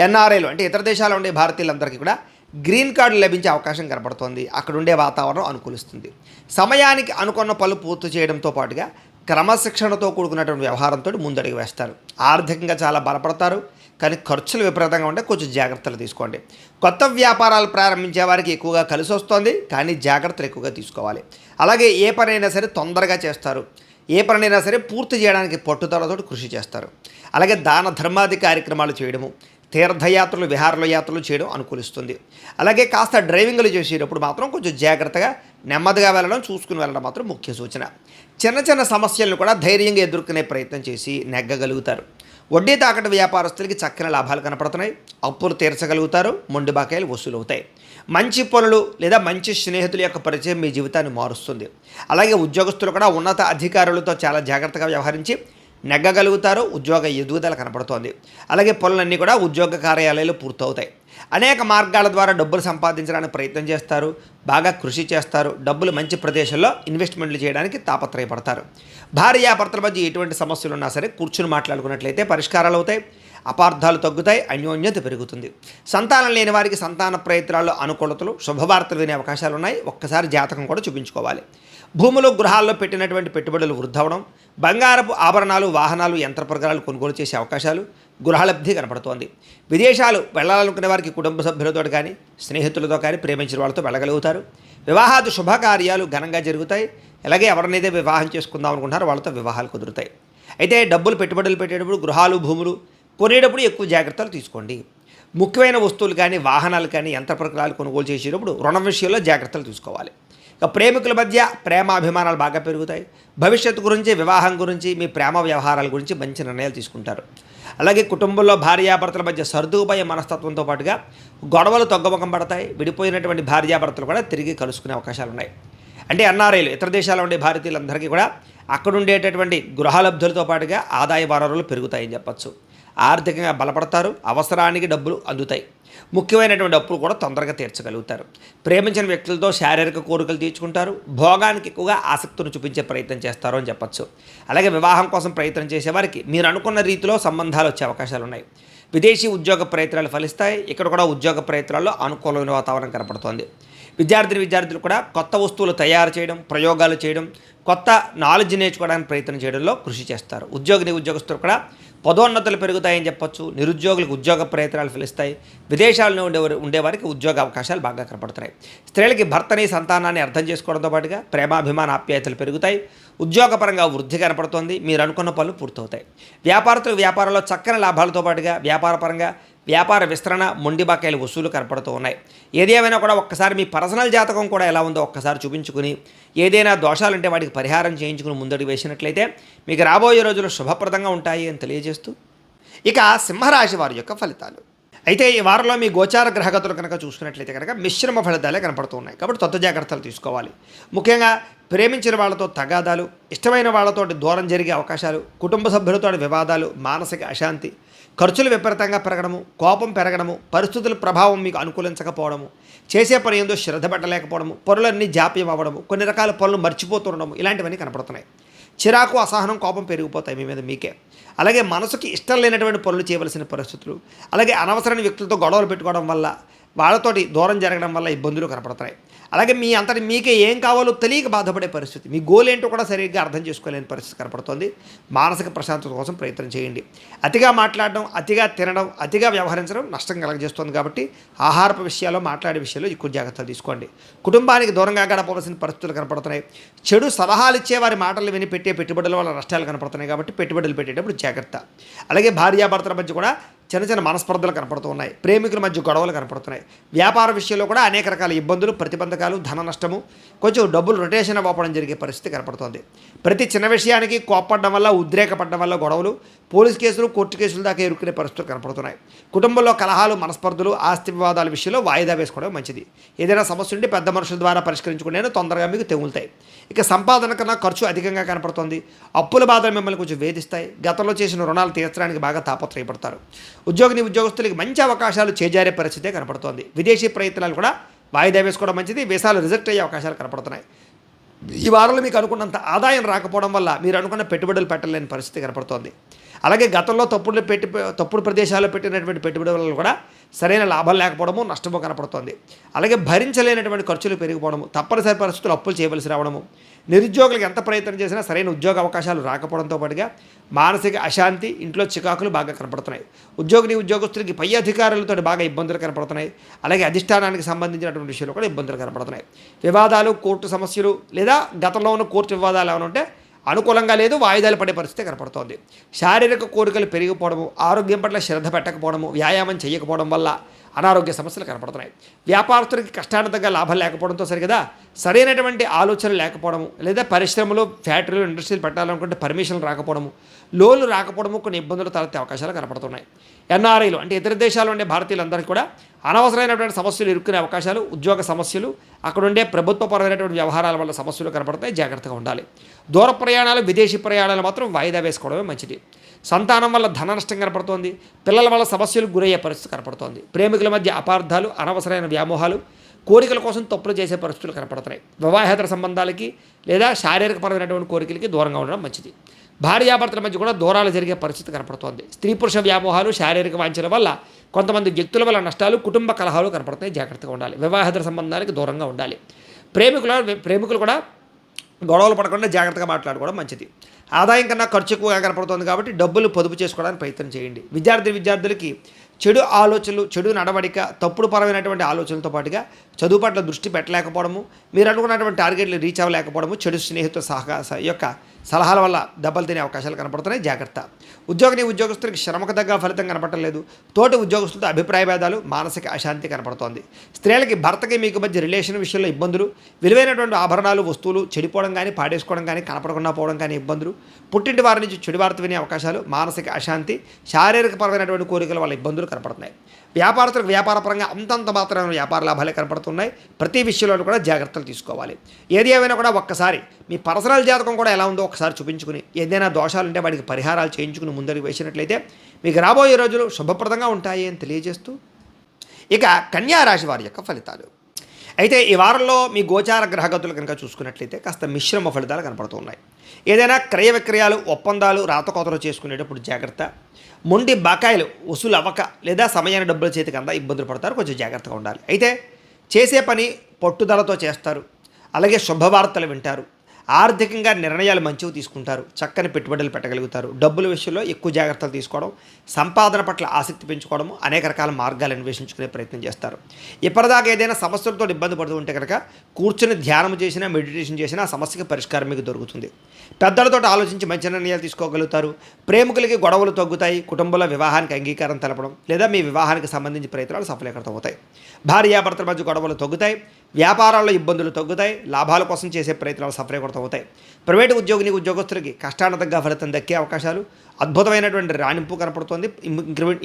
ఎన్ఆర్ఐలు అంటే ఇతర దేశాల్లో ఉండే భారతీయులందరికీ కూడా గ్రీన్ కార్డులు లభించే అవకాశం కనపడుతోంది. అక్కడ ఉండే వాతావరణం అనుకూలిస్తుంది. సమయానికి అనుకున్న పనులు పూర్తి చేయడంతో పాటుగా క్రమశిక్షణతో కూడుకున్నటువంటి వ్యవహారంతో ముందడుగు వేస్తారు. ఆర్థికంగా చాలా బలపడతారు, కానీ ఖర్చులు విపరీతంగా ఉంటే కొంచెం జాగ్రత్తలు తీసుకోండి. కొత్త వ్యాపారాలు ప్రారంభించే వారికి ఎక్కువగా కలిసి వస్తుంది, కానీ జాగ్రత్తలు ఎక్కువగా తీసుకోవాలి. అలాగే ఏ పనైనా సరే తొందరగా చేస్తారు. ఏ పనైనా సరే పూర్తి చేయడానికి పట్టుదలతో కృషి చేస్తారు. అలాగే దాన ధర్మాది కార్యక్రమాలు చేయడము, తీర్థయాత్రలు, విహార యాత్రలు చేయడం అనుకూలిస్తుంది. అలాగే కాస్త డ్రైవింగ్లు చేసేటప్పుడు మాత్రం కొంచెం జాగ్రత్తగా, నెమ్మదిగా వెళ్ళడం, చూసుకుని వెళ్ళడం మాత్రం ముఖ్య సూచన. చిన్న చిన్న సమస్యలను కూడా ధైర్యంగా ఎదుర్కొనే ప్రయత్నం చేసి నెగ్గగలుగుతారు. వడ్డీ తాకట్టు వ్యాపారస్తులకి చక్కని లాభాలు కనపడుతున్నాయి. అప్పులు తీర్చగలుగుతారు. మొండి బకాయిలు వసూలవుతాయి. మంచి పనులు లేదా మంచి స్నేహితుల యొక్క పరిచయం మీ జీవితాన్ని మారుస్తుంది. అలాగే ఉద్యోగస్తులు కూడా ఉన్నత అధికారులతో చాలా జాగ్రత్తగా వ్యవహరించి నెగ్గగలుగుతారు. ఉద్యోగ ఎదుగుదల కనపడుతోంది. అలాగే పనులన్నీ కూడా ఉద్యోగ కార్యాలయాలు పూర్తవుతాయి. అనేక మార్గాల ద్వారా డబ్బులు సంపాదించడానికి ప్రయత్నం చేస్తారు. బాగా కృషి చేస్తారు. డబ్బులు మంచి ప్రదేశంలో ఇన్వెస్ట్మెంట్లు చేయడానికి తాపత్రయపడతారు. భార్యాభర్తల మధ్య ఎటువంటి సమస్యలు ఉన్నా సరే కూర్చుని మాట్లాడుకున్నట్లయితే పరిష్కారాలు అవుతాయి. అపార్థాలు తగ్గుతాయి. అన్యోన్యత పెరుగుతుంది. సంతానం లేని వారికి సంతాన ప్రయత్నాల్లో అనుకూలతలు, శుభవార్తలు వినే అవకాశాలు ఉన్నాయి. ఒక్కసారి జాతకం కూడా చూపించుకోవాలి. భూములు, గృహాల్లో పెట్టినటువంటి పెట్టుబడులు వృద్ధవడం, బంగారపు ఆభరణాలు, వాహనాలు, యంత్ర పరికరాలు కొనుగోలు చేసే అవకాశాలు, గృహలబ్ధి కనపడుతోంది. విదేశాలు వెళ్ళాలనుకునే వారికి కుటుంబ సభ్యులతో కానీ, స్నేహితులతో కానీ, ప్రేమించిన వాళ్ళతో వెళ్ళగలుగుతారు. వివాహాది శుభకార్యాలు ఘనంగా జరుగుతాయి. అలాగే ఎవరినైతే వివాహం చేసుకుందాం అనుకుంటారో వాళ్ళతో వివాహాలు కుదురుతాయి. అయితే పెట్టుబడులు పెట్టేటప్పుడు, గృహాలు, భూములు కొనేటప్పుడు ఎక్కువ జాగ్రత్తలు తీసుకోండి. ముఖ్యమైన వస్తువులు కానీ, వాహనాలు కానీ, యంత్ర పరికరాలు కొనుగోలు చేసేటప్పుడు రుణం విషయంలో జాగ్రత్తలు తీసుకోవాలి. ఇక ప్రేమికుల మధ్య ప్రేమాభిమానాలు బాగా పెరుగుతాయి. భవిష్యత్తు గురించి, వివాహం గురించి, మీ ప్రేమ వ్యవహారాల గురించి మంచి నిర్ణయాలు తీసుకుంటారు. అలాగే కుటుంబంలో భార్యాభర్తల మధ్య సర్దుకుపోయే మనస్తత్వంతో పాటుగా గొడవలు తగ్గుముఖం పడతాయి. విడిపోయినటువంటి భార్యాభర్తలు కూడా తిరిగి కలుసుకునే అవకాశాలు ఉన్నాయి. అంటే ఎన్ఆర్ఐలు, ఇతర దేశాల్లో ఉండే భారతీయులందరికీ కూడా అక్కడ ఉండేటటువంటి గృహలబ్ధులతో పాటుగా ఆదాయ వనరులు పెరుగుతాయని చెప్పచ్చు. ఆర్థికంగా బలపడతారు, అవసరానికి డబ్బులు అందుతాయి. ముఖ్యమైనటువంటి అప్పులు కూడా తొందరగా తీర్చగలుగుతారు. ప్రేమించిన వ్యక్తులతో శారీరక కోరికలు తీర్చుకుంటారు. భోగానికి ఎక్కువగా ఆసక్తిని చూపించే ప్రయత్నం చేస్తారు అని చెప్పచ్చు. అలాగే వివాహం కోసం ప్రయత్నం చేసేవారికి మీరు అనుకున్న రీతిలో సంబంధాలు వచ్చే అవకాశాలు ఉన్నాయి. విదేశీ ఉద్యోగ ప్రయత్నాలు ఫలిస్తాయి. ఇక్కడ కూడా ఉద్యోగ ప్రయత్నాల్లో అనుకూలమైన వాతావరణం కనపడుతోంది. విద్యార్థులు కూడా కొత్త వస్తువులు తయారు చేయడం, ప్రయోగాలు చేయడం, కొత్త నాలెడ్జ్ నేర్చుకోవడానికి ప్రయత్నం చేయడంలో కృషి చేస్తారు. ఉద్యోగస్తులు కూడా పదోన్నతులు పెరుగుతాయని చెప్పొచ్చు. నిరుద్యోగులకు ఉద్యోగ ప్రయత్నాలు ఫలిస్తాయి. విదేశాల్లో ఉండేవారికి ఉద్యోగ అవకాశాలు బాగా కనపడుతున్నాయి. స్త్రీలకి భర్తని, సంతానాన్ని అర్థం చేసుకోవడంతో పాటుగా ప్రేమాభిమాన ఆప్యాయతలు పెరుగుతాయి. ఉద్యోగపరంగా వృద్ధి కనపడుతోంది. మీరు అనుకున్న పనులు పూర్తవుతాయి. వ్యాపారంలో చక్కని లాభాలతో పాటుగా వ్యాపార విస్తరణ, మొండి బకాయిల వసూలు కనపడుతూ ఉన్నాయి. ఏది ఏమైనా కూడా ఒక్కసారి మీ పర్సనల్ జాతకం కూడా ఎలా ఉందో ఒక్కసారి చూపించుకుని, ఏదైనా దోషాలుంటే వాటికి పరిహారం చేయించుకుని ముందడుగు వేసినట్లయితే మీకు రాబోయే రోజులు శుభప్రదంగా ఉంటాయి అని తెలియజేస్తూ, ఇక సింహరాశి వారి యొక్క ఫలితాలు. అయితే ఈ వారంలో మీ గోచార గ్రహగతులు కనుక చూసుకున్నట్లయితే కనుక మిశ్రమ ఫలితాలే కనపడుతూ ఉన్నాయి. కాబట్టి కొత్త జాగ్రత్తలు తీసుకోవాలి. ముఖ్యంగా ప్రేమించిన వాళ్ళతో తగాదాలు, ఇష్టమైన వాళ్ళతో దూరం జరిగే అవకాశాలు, కుటుంబ సభ్యులతో వివాదాలు, మానసిక అశాంతి, ఖర్చులు విపరీతంగా పెరగడము, కోపం పెరగడము, పరిస్థితుల ప్రభావం మీకు అనుకూలించకపోవడము, చేసే పని ఏందో శ్రద్ధ పెట్టలేకపోవడము, పనులన్నీ జాప్యం అవ్వడము, కొన్ని రకాల పనులు మర్చిపోతుండడము, ఇలాంటివన్నీ కనపడుతున్నాయి. చిరాకు, అసహనం, కోపం పెరిగిపోతాయి మీ మీద మీకే. అలాగే మనసుకి ఇష్టం లేనటువంటి పనులు చేయవలసిన పరిస్థితులు, అలాగే అనవసరమైన వ్యక్తులతో గొడవలు పెట్టుకోవడం వల్ల, వాళ్ళతోటి దూరం జరగడం వల్ల ఇబ్బందులు కనపడుతున్నాయి. అలాగే మీ అంతటి మీకే ఏం కావాలో తెలియక బాధపడే పరిస్థితి, మీ గోల్ ఏంటో కూడా సరిగ్గా అర్థం చేసుకోలేని పరిస్థితి కనపడుతోంది. మానసిక ప్రశాంతత కోసం ప్రయత్నం చేయండి. అతిగా మాట్లాడడం, అతిగా తినడం, అతిగా వ్యవహరించడం నష్టం కలగజేస్తుంది. కాబట్టి ఆహారపు విషయాల్లో, మాట్లాడే విషయాల్లో ఎక్కువ జాగ్రత్తలు తీసుకోండి. కుటుంబానికి దూరంగా గడపవలసిన పరిస్థితులు కనపడుతున్నాయి. చెడు సలహాలు ఇచ్చే వారి మాటలు విని పెట్టే పెట్టుబడుల వల్ల నష్టాలు కనపడుతున్నాయి. కాబట్టి పెట్టుబడులు పెట్టేటప్పుడు జాగ్రత్త. అలాగే భార్యాభర్తల మధ్య కూడా చిన్న మనస్పర్ధలు కనపడుతూ ఉన్నాయి. ప్రేమికుల మధ్య గొడవలు కనపడుతున్నాయి. వ్యాపార విషయంలో కూడా అనేక రకాల ఇబ్బందులు, ప్రతిబంధకాలు, ధన నష్టము, కొంచెం డబ్బులు రొటేషన్ అవ్వడం జరిగే పరిస్థితి కనపడుతోంది. ప్రతి చిన్న విషయానికి కోప్పడడం వల్ల, ఉద్రేకపడడం వల్ల గొడవలు, పోలీస్ కేసులు, కోర్టు కేసులు దాకా ఎరుక్కునే పరిస్థితులు కనపడుతున్నాయి. కుటుంబంలో కలహాలు, మనస్పర్ధలు, ఆస్తి వివాదాల విషయంలో వాయిదా వేసుకోవడం మంచిది. ఏదైనా సమస్య ఉంటే పెద్ద మనుషుల ద్వారా పరిష్కరించుకునే తొందరగా మీకు తెగులుతాయి. ఇక సంపాదన కన్నా ఖర్చు అధికంగా కనపడుతోంది. అప్పుల బాధలు మిమ్మల్ని కొంచెం వేధిస్తాయి. గతంలో చేసిన రుణాలు తీర్చడానికి బాగా తాపత్రయపడతారు. ఉద్యోగస్తులకి మంచి అవకాశాలు చేజారే పరిస్థితే కనపడుతోంది. విదేశీ ప్రయత్నాలు కూడా వాయిదా వేసుకోవడం మంచిది. వీసాలు రిజెక్ట్ అయ్యే అవకాశాలు కనపడుతున్నాయి. ఈ వారంలో మీకు అనుకున్నంత ఆదాయం రాకపోవడం వల్ల మీరు అనుకున్న పెట్టుబడులు పెట్టలేని పరిస్థితి కనపడుతోంది. అలాగే గతంలో తప్పుడు ప్రదేశాల్లో పెట్టినటువంటి పెట్టుబడుల కూడా సరైన లాభం లేకపోవడము, నష్టము కనపడుతోంది. అలాగే భరించలేనటువంటి ఖర్చులు పెరిగిపోవడము, తప్పనిసరి పరిస్థితులు అప్పులు చేయవలసి రావడము, నిరుద్యోగులకు ఎంత ప్రయత్నం చేసినా సరైన ఉద్యోగ అవకాశాలు రాకపోవడంతో పాటుగా మానసిక అశాంతి, ఇంట్లో చికాకులు బాగా కనపడుతున్నాయి. ఉద్యోగస్తులకి పై అధికారులతో బాగా ఇబ్బందులు కనపడుతున్నాయి. అలాగే అధిష్టానానికి సంబంధించినటువంటి విషయాలు కూడా ఇబ్బందులు కనపడుతున్నాయి. వివాదాలు, కోర్టు సమస్యలు లేదా గతంలో ఉన్న కోర్టు వివాదాలు ఏమైనా ఉంటే అనుకూలంగా లేదు, వాయిదాలు పడే పరిస్థితి కనపడుతోంది. శారీరక కోరికలు పెరిగిపోవడము, ఆరోగ్యం పట్ల శ్రద్ధ పెట్టకపోవడము, వ్యాయామం చేయకపోవడం వల్ల అనారోగ్య సమస్యలు కనపడుతున్నాయి. వ్యాపారస్తులకి కష్టానికి లాభం లేకపోవడంతో సరిగదా సరైనటువంటి ఆలోచనలు లేకపోవడము, లేదా పరిశ్రమలు, ఫ్యాక్టరీలు, ఇండస్ట్రీలు పెట్టాలనుకుంటే పర్మిషన్లు రాకపోవడము, లోన్లు రాకపోవడము కొన్ని ఇబ్బందులు తలెత్తే అవకాశాలు కనపడుతున్నాయి. ఎన్ఆర్ఐలు అంటే ఇతర దేశాల్లో ఉండే భారతీయులందరికీ కూడా అనవసరమైనటువంటి సమస్యలు ఇరుక్కునే అవకాశాలు, ఉద్యోగ సమస్యలు, అక్కడుండే ప్రభుత్వపరమైనటువంటి వ్యవహారాల వల్ల సమస్యలు కనపడతాయి. జాగ్రత్తగా ఉండాలి. దూర ప్రయాణాలు, విదేశీ ప్రయాణాలు మాత్రం వాయిదా వేసుకోవడమే మంచిది. సంతానం వల్ల ధన నష్టం కనపడుతోంది. పిల్లల వల్ల సమస్యలు గురయ్యే పరిస్థితి కనపడుతోంది. ప్రేమికుల మధ్య అపార్థాలు, అనవసరమైన వ్యామోహాలు, కోరికల కోసం తప్పులు చేసే పరిస్థితులు కనపడుతున్నాయి. వివాహేతర సంబంధాలకి లేదా శారీరకపరమైనటువంటి కోరికలకి దూరంగా ఉండడం మంచిది. భార్యాభర్తల మధ్య కూడా దూరాలు జరిగే పరిస్థితి కనపడుతోంది. స్త్రీ పురుష వ్యామోహాలు, శారీరక వాంఛల వల్ల కొంతమంది వ్యక్తుల వల్ల నష్టాలు, కుటుంబ కలహాలు కనపడుతున్నాయి. జాగ్రత్తగా ఉండాలి. వివాహేతర సంబంధాలకి దూరంగా ఉండాలి. ప్రేమికులు కూడా గొడవలు పడకుండా జాగ్రత్తగా మాట్లాడుకోవడం మంచిది. ఆదాయం కన్నా ఖర్చు ఎక్కువగా కనపడుతుంది కాబట్టి డబ్బులు పొదుపు చేసుకోవడానికి ప్రయత్నం చేయండి. విద్యార్థులకి చెడు ఆలోచనలు, చెడు నడవడిక, తప్పుడు పరమైనటువంటి ఆలోచనలతో పాటుగా చదువు పట్ల దృష్టి పెట్టలేకపోవడము, మీరు అనుకున్నటువంటి టార్గెట్లు రీచ్ అవ్వలేకపోవడము, చెడు స్నేహితుల యొక్క సలహాల వల్ల దెబ్బలు తినే అవకాశాలు కనపడుతున్నాయి. జాగ్రత్త. ఉద్యోగస్తులకి శ్రమకు తగ్గ ఫలితం కనపడటం లేదు. తోటి ఉద్యోగస్తులతో అభిప్రాయ భేదాలు, మానసిక అశాంతి కనపడుతోంది. స్త్రీలకి భర్తకి మీకు మధ్య రిలేషన్ విషయంలో ఇబ్బందులు, విలువైనటువంటి ఆభరణాలు, వస్తువులు చెడిపోవడం కానీ, పాడేసుకోవడం కానీ, కనపడకుండా పోవడం కానీ ఇబ్బందులు, పుట్టింటి వారి నుంచి చెడు వార్త వినే అవకాశాలు, మానసిక అశాంతి, శారీరకపరమైనటువంటి కోరికల వల్ల ఇబ్బందులు కనపడుతున్నాయి. వ్యాపారస్తులకు వ్యాపారపరంగా అంతంత మాత్రమే వ్యాపార లాభాలే కనపడుతున్నాయి. ప్రతి విషయంలో కూడా జాగ్రత్తలు తీసుకోవాలి. ఏది ఏమైనా కూడా ఒక్కసారి మీ పర్సనల్ జాతకం కూడా ఎలా ఉందో ఒకసారి చూపించుకుని, ఏదైనా దోషాలుంటే వాటికి పరిహారాలు చేయించుకుని ముందరికి వేసినట్లయితే మీకు రాబోయే రోజులు శుభప్రదంగా ఉంటాయి అని తెలియజేస్తూ, ఇక కన్యా రాశి వారి యొక్క ఫలితాలు. అయితే ఈ వారంలో మీ గోచార గ్రహగతులు కనుక చూసుకున్నట్లయితే కాస్త మిశ్రమ ఫలితాలు కనపడుతున్నాయి. ఏదైనా క్రయ విక్రయాలు, ఒప్పందాలు, రాతకోతలు చేసుకునేటప్పుడు జాగ్రత్త. మొండి బకాయిలు వసూలు అవ్వక లేదా సమయాన్ని డబ్బుల చేతికి అందా ఇబ్బందులు పడతారు, కొంచెం జాగ్రత్తగా ఉండాలి. అయితే చేసే పని పట్టుదలతో చేస్తారు. అలాగే శుభవార్తలు వింటారు. ఆర్థికంగా నిర్ణయాలు మంచివి తీసుకుంటారు. చక్కని పెట్టుబడులు పెట్టగలుగుతారు. డబ్బుల విషయంలో ఎక్కువ జాగ్రత్తలు తీసుకోవడం, సంపాదన పట్ల ఆసక్తి పెంచుకోవడం, అనేక రకాల మార్గాలు అన్వేషించుకునే ప్రయత్నం చేస్తారు. ఇప్పటిదాకా ఏదైనా సమస్యలతో ఇబ్బంది పడుతూ ఉంటే కనుక కూర్చొని ధ్యానం చేసినా, మెడిటేషన్ చేసినా ఆ సమస్యకి పరిష్కారం మీకు దొరుకుతుంది. పెద్దలతో ఆలోచించి మంచి నిర్ణయాలు తీసుకోగలుగుతారు. ప్రేమికులకి గొడవలు తగ్గుతాయి. కుటుంబంలో వివాహానికి అంగీకారం తెలపడం లేదా మీ వివాహానికి సంబంధించి ప్రయత్నాలు సఫలీకృతం అవుతాయి. భార్యాభర్తల మధ్య గొడవలు తగ్గుతాయి. వ్యాపారాల్లో ఇబ్బందులు తగ్గుతాయి. లాభాల కోసం చేసే ప్రయత్నాలు సఫలీకృతం అవుతాయి. ప్రైవేటు ఉద్యోగస్తులకి కష్టాన తగ్గ ఫలితం దక్కే అవకాశాలు, అద్భుతమైనటువంటి రాణింపు కనపడుతుంది.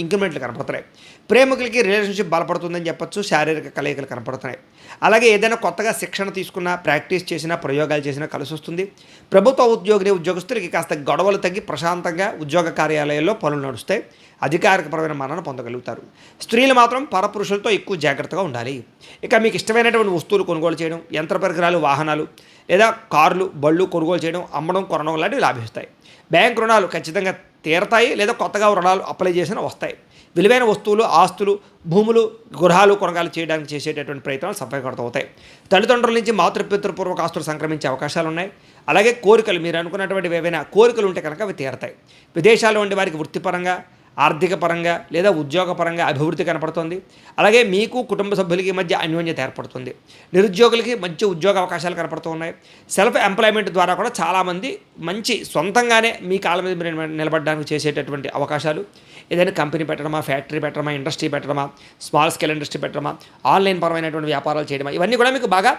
ఇంక్రిమెంట్లు కనపడుతున్నాయి. ప్రేమికులకి రిలేషన్షిప్ బలపడుతుందని చెప్పొచ్చు. శారీరక కలయికలు కనపడుతున్నాయి. అలాగే ఏదైనా కొత్తగా శిక్షణ తీసుకున్నా, ప్రాక్టీస్ చేసినా, ప్రయోగాలు చేసినా కలిసి వస్తుంది. ప్రభుత్వ ఉద్యోగస్తులకి కాస్త గొడవలు తగ్గి ప్రశాంతంగా ఉద్యోగ కార్యాలయాల్లో పనులు నడుస్తాయి. అధికారికపరమైన మన్నన పొందగలుగుతారు. స్త్రీలు మాత్రం పరపురుషులతో ఎక్కువ జాగ్రత్తగా ఉండాలి. ఇక మీకు ఇష్టమైనటువంటి వస్తువులు కొనుగోలు చేయడం, యంత్ర పరికరాలు, వాహనాలు లేదా కార్లు, బళ్ళు కొనుగోలు చేయడం, అమ్మడం, కొనడం లాంటివి లాభిస్తాయి. బ్యాంక్ రుణాలు ఖచ్చితంగా తీరతాయి లేదా కొత్తగా రుణాలు అప్లై చేసినా వస్తాయి. విలువైన వస్తువులు, ఆస్తులు, భూములు, గృహాలు కొనుగోలు చేయడానికి చేసేటటువంటి ప్రయత్నాలు సఫలీకృతం అవుతాయి. తల్లిదండ్రుల నుంచి మాతృపితృపూర్వక ఆస్తులు సంక్రమించే అవకాశాలు ఉన్నాయి. అలాగే కోరికలు, మీరు అనుకున్నటువంటి ఏవైనా కోరికలు ఉంటే కనుక అవి తీరతాయి. విదేశాల్లో ఉండే వారికి వృత్తిపరంగా, ఆర్థిక పరంగా లేదా ఉద్యోగపరంగా అభివృద్ధి కనపడుతుంది. అలాగే మీకు కుటుంబ సభ్యులకి మధ్య అన్యోన్యత ఏర్పడుతుంది. నిరుద్యోగులకి మంచి ఉద్యోగ అవకాశాలు కనపడుతూ ఉన్నాయి. సెల్ఫ్ ఎంప్లాయ్మెంట్ ద్వారా కూడా చాలామంది మంచి సొంతంగానే మీ కాళ్ళ మీద మీరు నిలబడడానికి చేసేటటువంటి అవకాశాలు, ఏదైనా కంపెనీ పెట్టడమా, ఫ్యాక్టరీ పెట్టడమా, ఇండస్ట్రీ పెట్టడమా, స్మాల్ స్కేల్ ఇండస్ట్రీ పెట్టడమా, ఆన్లైన్ పరమైనటువంటి వ్యాపారాలు చేయడమా, ఇవన్నీ కూడా మీకు బాగా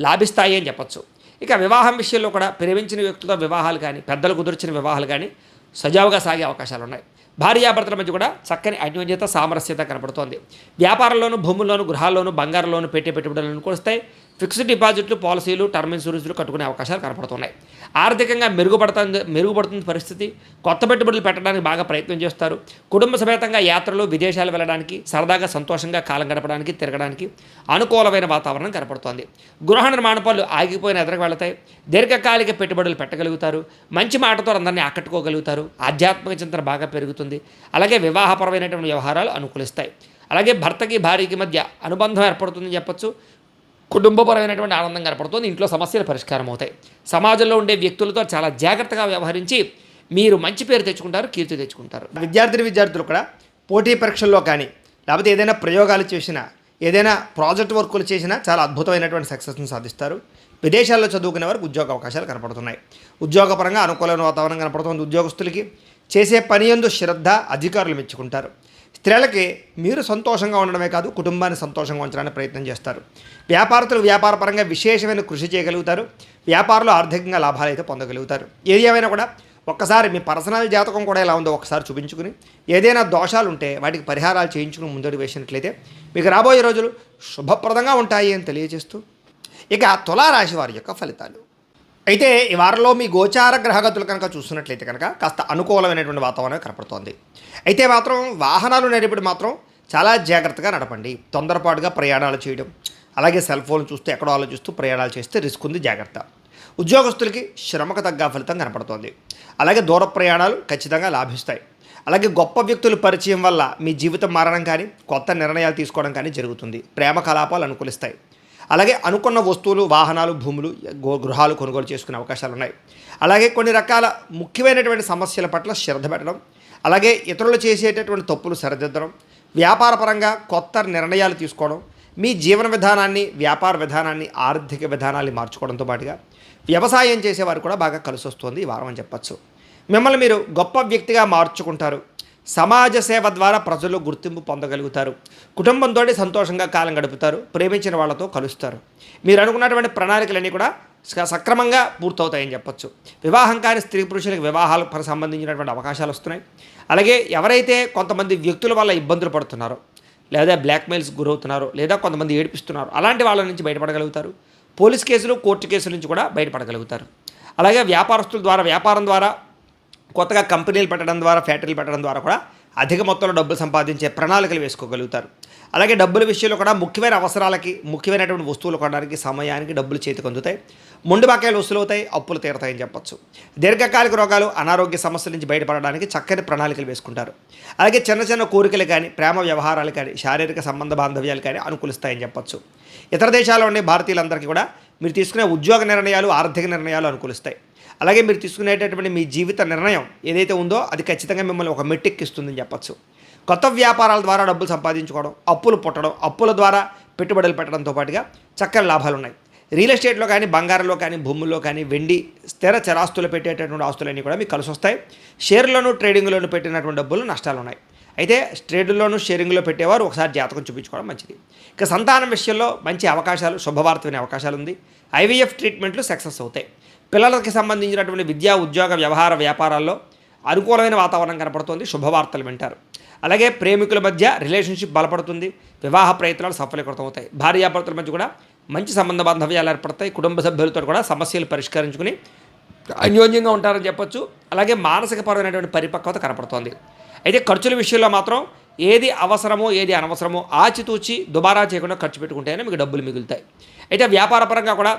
లాభిస్తాయి అని చెప్పచ్చు. ఇక వివాహం విషయంలో కూడా ప్రేమించిన వ్యక్తులతో వివాహాలు కానీ, పెద్దలు కుదిర్చిన వివాహాలు కానీ సజావుగా సాగే అవకాశాలు ఉన్నాయి. భార్యాభర్తల మధ్య కూడా చక్కని అన్యోన్యత, సామరస్యత కనపడుతోంది. వ్యాపారంలోనూ, భూముల్లోనూ, గృహాల్లోనూ, బంగారంలోనూ పెట్టుబడులను కొలుస్తాయి. ఫిక్స్డ్ డిపాజిట్లు, పాలసీలు, టర్మ్ ఇన్సూరెన్స్లు కట్టుకునే అవకాశాలు కనపడుతున్నాయి. ఆర్థికంగా మెరుగుపడుతుంది పరిస్థితి. కొత్త పెట్టుబడులు పెట్టడానికి బాగా ప్రయత్నం చేస్తారు. కుటుంబ సమేతంగా యాత్రలు, విదేశాలు వెళ్ళడానికి, సరదాగా సంతోషంగా కాలం గడపడానికి, తిరగడానికి అనుకూలమైన వాతావరణం కనపడుతోంది. గృహ నిర్మాణ పనులు ఆగిపోయిన ఎదురుకు వెళతాయి. దీర్ఘకాలిక పెట్టుబడులు పెట్టగలుగుతారు. మంచి మాటతో అందరినీ ఆకట్టుకోగలుగుతారు. ఆధ్యాత్మిక చింతన బాగా పెరుగుతుంది. అలాగే వివాహపరమైనటువంటి వ్యవహారాలు అనుకూలిస్తాయి. అలాగే భర్తకి, భార్యకి మధ్య అనుబంధం ఏర్పడుతుందని చెప్పొచ్చు. కుటుంబపరమైనటువంటి ఆనందం కనపడుతుంది. ఇంట్లో సమస్యలు పరిష్కారం అవుతాయి. సమాజంలో ఉండే వ్యక్తులతో చాలా జాగ్రత్తగా వ్యవహరించి మీరు మంచి పేరు తెచ్చుకుంటారు, కీర్తి తెచ్చుకుంటారు. విద్యార్థులు కూడా పోటీ పరీక్షల్లో కానీ, లేకపోతే ఏదైనా ప్రయోగాలు చేసినా, ఏదైనా ప్రాజెక్ట్ వర్కులు చేసినా చాలా అద్భుతమైనటువంటి సక్సెస్ని సాధిస్తారు. విదేశాల్లో చదువుకునే వారికి ఉద్యోగ అవకాశాలు కనపడుతున్నాయి. ఉద్యోగపరంగా అనుకూలమైన వాతావరణం కనపడుతుంది. ఉద్యోగస్తులకి చేసే పని యందు శ్రద్ధ, అధికారులు మెచ్చుకుంటారు. స్త్రీలకి మీరు సంతోషంగా ఉండడమే కాదు, కుటుంబాన్ని సంతోషంగా ఉంచడానికి ప్రయత్నం చేస్తారు. వ్యాపారస్తులు వ్యాపారపరంగా విశేషమైన కృషి చేయగలుగుతారు. వ్యాపారంలో ఆర్థికంగా లాభాలు అయితే పొందగలుగుతారు. ఏది ఏమైనా కూడా ఒక్కసారి మీ పర్సనల్ జాతకం కూడా ఎలా ఉందో ఒకసారి చూపించుకుని, ఏదైనా దోషాలు ఉంటే వాటికి పరిహారాలు చేయించుకుని ముందడుగు వేసినట్లయితే మీకు రాబోయే రోజులు శుభప్రదంగా ఉంటాయి అని తెలియజేస్తూ, ఇక తులారాశి వారి యొక్క ఫలితాలు. అయితే ఈ వారంలో మీ గోచార గ్రహగతులు కనుక చూస్తున్నట్లయితే కనుక కాస్త అనుకూలమైనటువంటి వాతావరణం కనపడుతోంది. అయితే మాత్రం వాహనాలు నడిపేటప్పుడు మాత్రం చాలా జాగ్రత్తగా నడపండి. తొందరపాటుగా ప్రయాణాలు చేయడం, అలాగే సెల్ ఫోన్ చూస్తూ ఎక్కడో ఆలోచిస్తూ ప్రయాణాలు చేస్తే రిస్క్ ఉంది, జాగ్రత్త. ఉద్యోగస్తులకి శ్రమకు తగ్గ ఫలితం కనపడుతోంది. అలాగే దూర ప్రయాణాలు ఖచ్చితంగా లాభిస్తాయి. అలాగే గొప్ప వ్యక్తుల పరిచయం వల్ల మీ జీవితం మారడం కానీ, కొత్త నిర్ణయాలు తీసుకోవడం కానీ జరుగుతుంది. ప్రేమ కలాపాలు అనుకూలిస్తాయి. అలాగే అనుకున్న వస్తువులు, వాహనాలు, భూములు, గృహాలు కొనుగోలు చేసుకునే అవకాశాలు ఉన్నాయి. అలాగే కొన్ని రకాల ముఖ్యమైనటువంటి సమస్యల పట్ల శ్రద్ధ పెట్టడం, అలాగే ఇతరులు చేసేటటువంటి తప్పులు సరిదిద్దడం, వ్యాపారపరంగా కొత్త నిర్ణయాలు తీసుకోవడం, మీ జీవన విధానాన్ని, వ్యాపార విధానాన్ని, ఆర్థిక విధానాన్ని మార్చుకోవడంతో పాటుగా వ్యవసాయం చేసేవారు కూడా బాగా కలిసి వస్తుంది ఈ వారం అని చెప్పచ్చు. మిమ్మల్ని మీరు గొప్ప వ్యక్తిగా మార్చుకుంటారు. సమాజ సేవ ద్వారా ప్రజలు గుర్తింపు పొందగలుగుతారు. కుటుంబంతో సంతోషంగా కాలం గడుపుతారు. ప్రేమించిన వాళ్ళతో కలుస్తారు. మీరు అనుకున్నటువంటి ప్రణాళికలన్నీ కూడా సక్రమంగా పూర్తవుతాయని చెప్పచ్చు. వివాహం కాని స్త్రీ పురుషులకు వివాహాలకు సంబంధించినటువంటి అవకాశాలు వస్తున్నాయి. అలాగే ఎవరైతే కొంతమంది వ్యక్తుల వల్ల ఇబ్బందులు పడుతున్నారో, లేదా బ్లాక్మెయిల్స్ గురవుతున్నారు, లేదా కొంతమంది ఏడిపిస్తున్నారు, అలాంటి వాళ్ళ నుంచి బయటపడగలుగుతారు. పోలీస్ కేసులు, కోర్టు కేసుల నుంచి కూడా బయటపడగలుగుతారు. అలాగే వ్యాపారస్తుల ద్వారా, వ్యాపారం ద్వారా, కొత్తగా కంపెనీలు పెట్టడం ద్వారా, ఫ్యాక్టరీలు పెట్టడం ద్వారా కూడా అధిక మొత్తంలో డబ్బులు సంపాదించే ప్రణాళికలు వేసుకోగలుగుతారు. అలాగే డబ్బుల విషయంలో కూడా ముఖ్యమైన అవసరాలకి, ముఖ్యమైనటువంటి వస్తువులు కొనడానికి సమయానికి డబ్బులు చేతికి అందుతాయి. మొండి బకాయిలు వసూలు అవుతాయి, అప్పులు తీరతాయని చెప్పొచ్చు. దీర్ఘకాలిక రోగాలు, అనారోగ్య సమస్యల నుంచి బయటపడడానికి చక్కని ప్రణాళికలు వేసుకుంటారు. అలాగే చిన్న చిన్న కోరికలు కానీ, ప్రేమ వ్యవహారాలు కానీ, శారీరక సంబంధ బాంధవ్యాలు కానీ అనుకూలిస్తాయని చెప్పొచ్చు. ఇతర దేశాల్లో ఉండే భారతీయులందరికీ కూడా మీరు తీసుకునే ఉద్యోగ నిర్ణయాలు, ఆర్థిక నిర్ణయాలు అనుకూలిస్తాయి. అలాగే మీరు తీసుకునేటటువంటి మీ జీవిత నిర్ణయం ఏదైతే ఉందో అది ఖచ్చితంగా మిమ్మల్ని ఒక మెట్టెక్కిస్తుందని చెప్పొచ్చు. కొత్త వ్యాపారాల ద్వారా డబ్బులు సంపాదించుకోవడం, అప్పులు పుట్టడం, అప్పుల ద్వారా పెట్టుబడులు పెట్టడంతో పాటుగా చక్కని లాభాలు ఉన్నాయి. రియల్ ఎస్టేట్లో కానీ, బంగారంలో కానీ, భూముల్లో కానీ, వెండి, స్థిర చరాస్తులు పెట్టేటటువంటి ఆస్తులన్నీ కూడా మీకు కలిసి వస్తాయి. షేర్లోను, ట్రేడింగ్లోను పెట్టినటువంటి డబ్బులు నష్టాలు ఉన్నాయి. అయితే ట్రేడ్లోను, షేరింగ్లో పెట్టేవారు ఒకసారి జాతకం చూపించుకోవడం మంచిది. ఇక సంతానం విషయంలో మంచి అవకాశాలు, శుభవార్త వినే అవకాశాలు ఉంది. ఐవీఎఫ్ ట్రీట్మెంట్లు సక్సెస్ అవుతాయి. పిల్లలకి సంబంధించినటువంటి విద్యా, ఉద్యోగ, వ్యవహార, వ్యాపారాల్లో అనుకూలమైన వాతావరణం కనపడుతుంది. శుభవార్తలు వింటారు. అలాగే ప్రేమికుల మధ్య రిలేషన్షిప్ బలపడుతుంది. వివాహ ప్రయత్నాలు సఫలీకృతం అవుతాయి. భార్యాభర్తల మధ్య కూడా మంచి సంబంధ బాంధవ్యాలు ఏర్పడతాయి. కుటుంబ సభ్యులతో కూడా సమస్యలు పరిష్కరించుకుని అన్యోన్యంగా ఉంటారని చెప్పొచ్చు. అలాగే మానసికపరమైనటువంటి పరిపక్వత కనపడుతోంది. అయితే ఖర్చుల విషయంలో మాత్రం ఏది అవసరమో, ఏది అనవసరమో ఆచితూచి దుబారా చేయకుండా ఖర్చు పెట్టుకుంటేనే మీకు డబ్బులు మిగులుతాయి. అయితే వ్యాపారపరంగా కూడా,